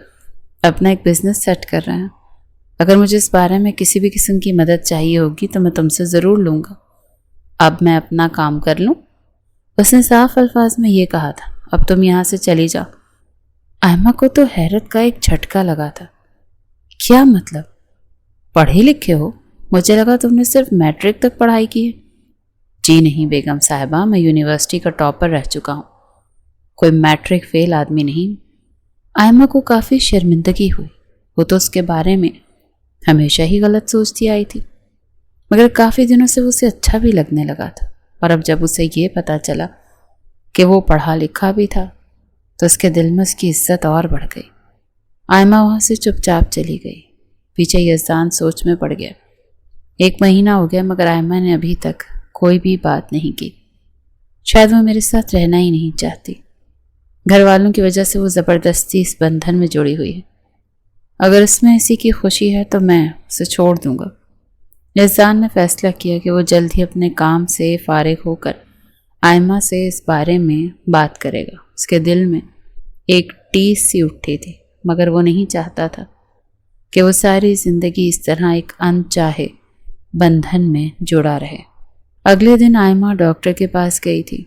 اپنا ایک بزنس سیٹ کر رہے ہیں۔ اگر مجھے اس بارے میں کسی بھی قسم کی مدد چاہیے ہوگی تو میں تم سے ضرور لوں گا۔ اب میں اپنا کام کر لوں؟ اس نے صاف الفاظ میں یہ کہا تھا، اب تم یہاں سے چلی جاؤ۔ آئمہ کو تو حیرت کا ایک جھٹکا لگا تھا۔ کیا مطلب؟ پڑھے لکھے ہو؟ مجھے لگا تم نے صرف میٹرک تک پڑھائی کی ہے۔ جی نہیں بیگم صاحبہ، میں یونیورسٹی کا ٹاپر رہ چکا ہوں، کوئی میٹرک فیل آدمی نہیں۔ آئمہ کو کافی شرمندگی ہوئی۔ وہ تو اس کے بارے میں ہمیشہ ہی غلط سوچتی آئی تھی، مگر کافی دنوں سے اسے اچھا بھی لگنے لگا تھا، اور اب جب اسے یہ پتا چلا کہ وہ پڑھا لکھا بھی تھا تو اس کے دل میں اس کی عزت اور بڑھ گئی۔ آئمہ وہاں سے چپ چاپ چلی گئی۔ پیچھے یزدان سوچ میں پڑ گیا۔ 1 مہینہ ہو گیا مگر آئمہ نے ابھی تک کوئی بھی بات نہیں کی۔ شاید وہ میرے ساتھ رہنا ہی نہیں چاہتی۔ گھر والوں کی وجہ سے وہ زبردستی اس بندھن میں جڑی ہوئی ہے۔ اگر اس میں اسی کی خوشی ہے تو میں اسے چھوڑ دوں گا۔ یزدان نے فیصلہ کیا کہ وہ جلد ہی اپنے کام سے فارغ ہو کر آئمہ سے اس بارے میں بات کرے گا۔ اس کے دل میں ایک ٹیس سی اٹھی تھی، مگر وہ نہیں چاہتا تھا کہ وہ ساری زندگی اس طرح ایک انچاہے بندھن میں جڑا رہے۔ اگلے دن آئمہ ڈاکٹر کے پاس گئی تھی۔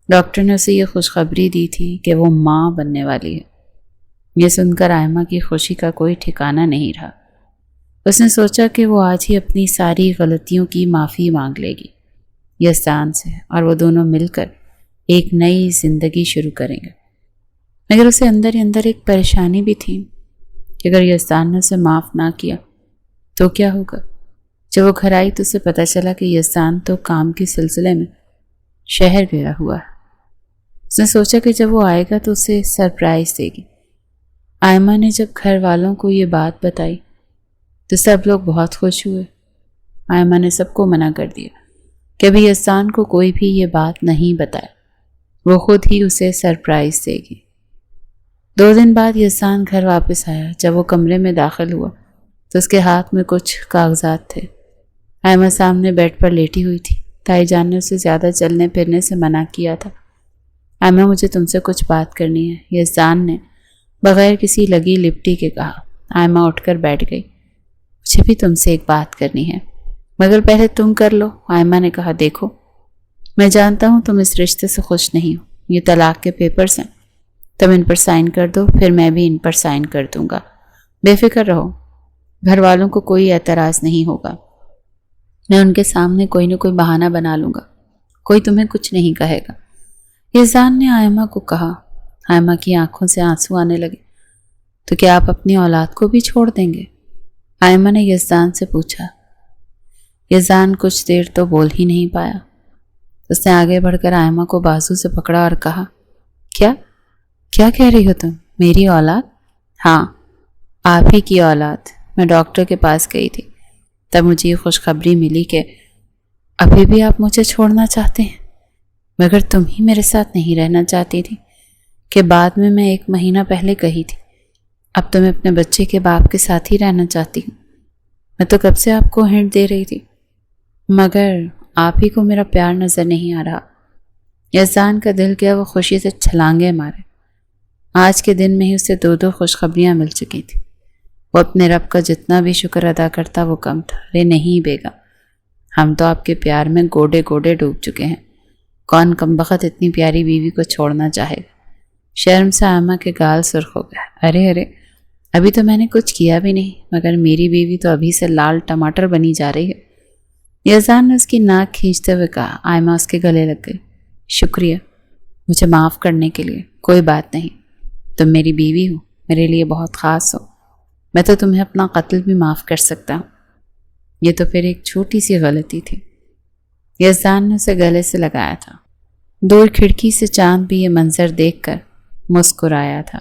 ڈاکٹر نے اسے یہ خوشخبری دی تھی کہ وہ ماں بننے والی ہے۔ یہ سن کر آئمہ کی خوشی کا کوئی ٹھکانہ نہیں رہا۔ اس نے سوچا کہ وہ آج ہی اپنی ساری غلطیوں کی معافی مانگ لے گی یزدان سے، اور وہ دونوں مل کر ایک نئی زندگی شروع کریں گے۔ مگر اسے اندر ہی اندر ایک پریشانی بھی تھی کہ اگر یزدان نے اسے معاف نہ کیا تو کیا ہوگا۔ جب وہ گھر آئی تو اسے پتہ چلا کہ یزدان تو کام کے سلسلے میں شہر گیا ہوا ہے۔ اس نے سوچا کہ جب وہ آئے گا تو اسے سرپرائز دے گی۔ آئمہ نے جب گھر والوں کو یہ بات بتائی تو سب لوگ بہت خوش ہوئے۔ آئمہ نے سب کو منع کر دیا کہ ابھی یزدان کو کوئی بھی یہ بات نہیں بتائے، وہ خود ہی اسے سرپرائز دے گی۔ 2 دن بعد یزدان گھر واپس آیا۔ جب وہ کمرے میں داخل ہوا تو اس کے ہاتھ میں کچھ کاغذات تھے۔ آئمہ سامنے بیڈ پر لیٹی ہوئی تھی۔ تائی جان نے اسے زیادہ چلنے پھرنے سے منع کیا تھا۔ آئمہ مجھے تم سے کچھ بات کرنی ہے، یزدان نے بغیر کسی لگی لپٹی کے کہا۔ آئمہ اٹھ کر بیٹھ گئی۔ مجھے بھی تم سے ایک بات کرنی ہے، مگر پہلے تم کر لو، آئمہ نے کہا۔ دیکھو، میں جانتا ہوں تم اس رشتے سے خوش نہیں ہو، یہ طلاق کے پیپرز ہیں، تم ان پر سائن کر دو، پھر میں بھی ان پر سائن کر دوں گا۔ بے فکر رہو، گھر والوں کو کوئی اعتراض نہیں ہوگا، میں ان کے سامنے کوئی نہ کوئی بہانہ بنا لوں گا، کوئی تمہیں کچھ نہیں کہے گا، یزدان نے آئمہ کو کہا۔ آئمہ کی آنکھوں سے آنسو آنے لگے۔ تو کیا آپ اپنی اولاد کو بھی چھوڑ دیں گے؟ آئمہ نے یزدان سے پوچھا۔ یزدان کچھ دیر تو بول ہی نہیں پایا۔ اس نے آگے بڑھ کر آئمہ کو بازو سے پکڑا اور کہا، کیا کہہ رہی ہو تم؟ میری اولاد؟ ہاں، آپ ہی کی اولاد۔ میں ڈاکٹر کے پاس گئی تھی، تب مجھے یہ خوشخبری ملی کہ ابھی بھی آپ مجھے چھوڑنا چاہتے ہیں، مگر تم ہی میرے ساتھ نہیں رہنا چاہتی تھی کہ بعد میں 1 مہینہ پہلے کہی تھی۔ اب تو میں اپنے بچے کے باپ کے ساتھ ہی رہنا چاہتی ہوں۔ میں تو کب سے آپ کو ہنٹ دے رہی تھی، مگر آپ ہی کو میرا پیار نظر نہیں آ رہا۔ یزدان کا دل کیا وہ خوشی سے چھلانگے مارے۔ آج کے دن میں ہی اسے 2 خوشخبریاں مل چکی تھیں۔ وہ اپنے رب کا جتنا بھی شکر ادا کرتا وہ کم تھا۔ ارے نہیں بیگم، ہم تو آپ کے پیار میں گوڈے گوڈے ڈوب چکے ہیں۔ کون کمبخت اتنی پیاری بیوی کو چھوڑنا چاہے گا؟ شرم سے آئمہ کے گال سرخ ہو گیا۔ ارے ابھی تو میں نے کچھ کیا بھی نہیں، مگر میری بیوی تو ابھی سے لال ٹماٹر بنی جا رہی ہے۔ یزدان نے اس کی ناک کھینچتے ہوئے کہا۔ آئمہ اس کے گلے لگ گئی۔ شکریہ مجھے معاف کرنے کے لیے۔ کوئی بات نہیں، تم میری بیوی ہو، میرے لیے بہت خاص ہو، میں تو تمہیں اپنا قتل بھی معاف کر سکتا ہوں۔ یہ تو پھر ایک چھوٹی سی غلطی تھی۔ یزدان نے اسے گلے سے لگایا تھا۔ دور کھڑکی سے چاند بھی یہ منظر دیکھ کر مسکرایا تھا۔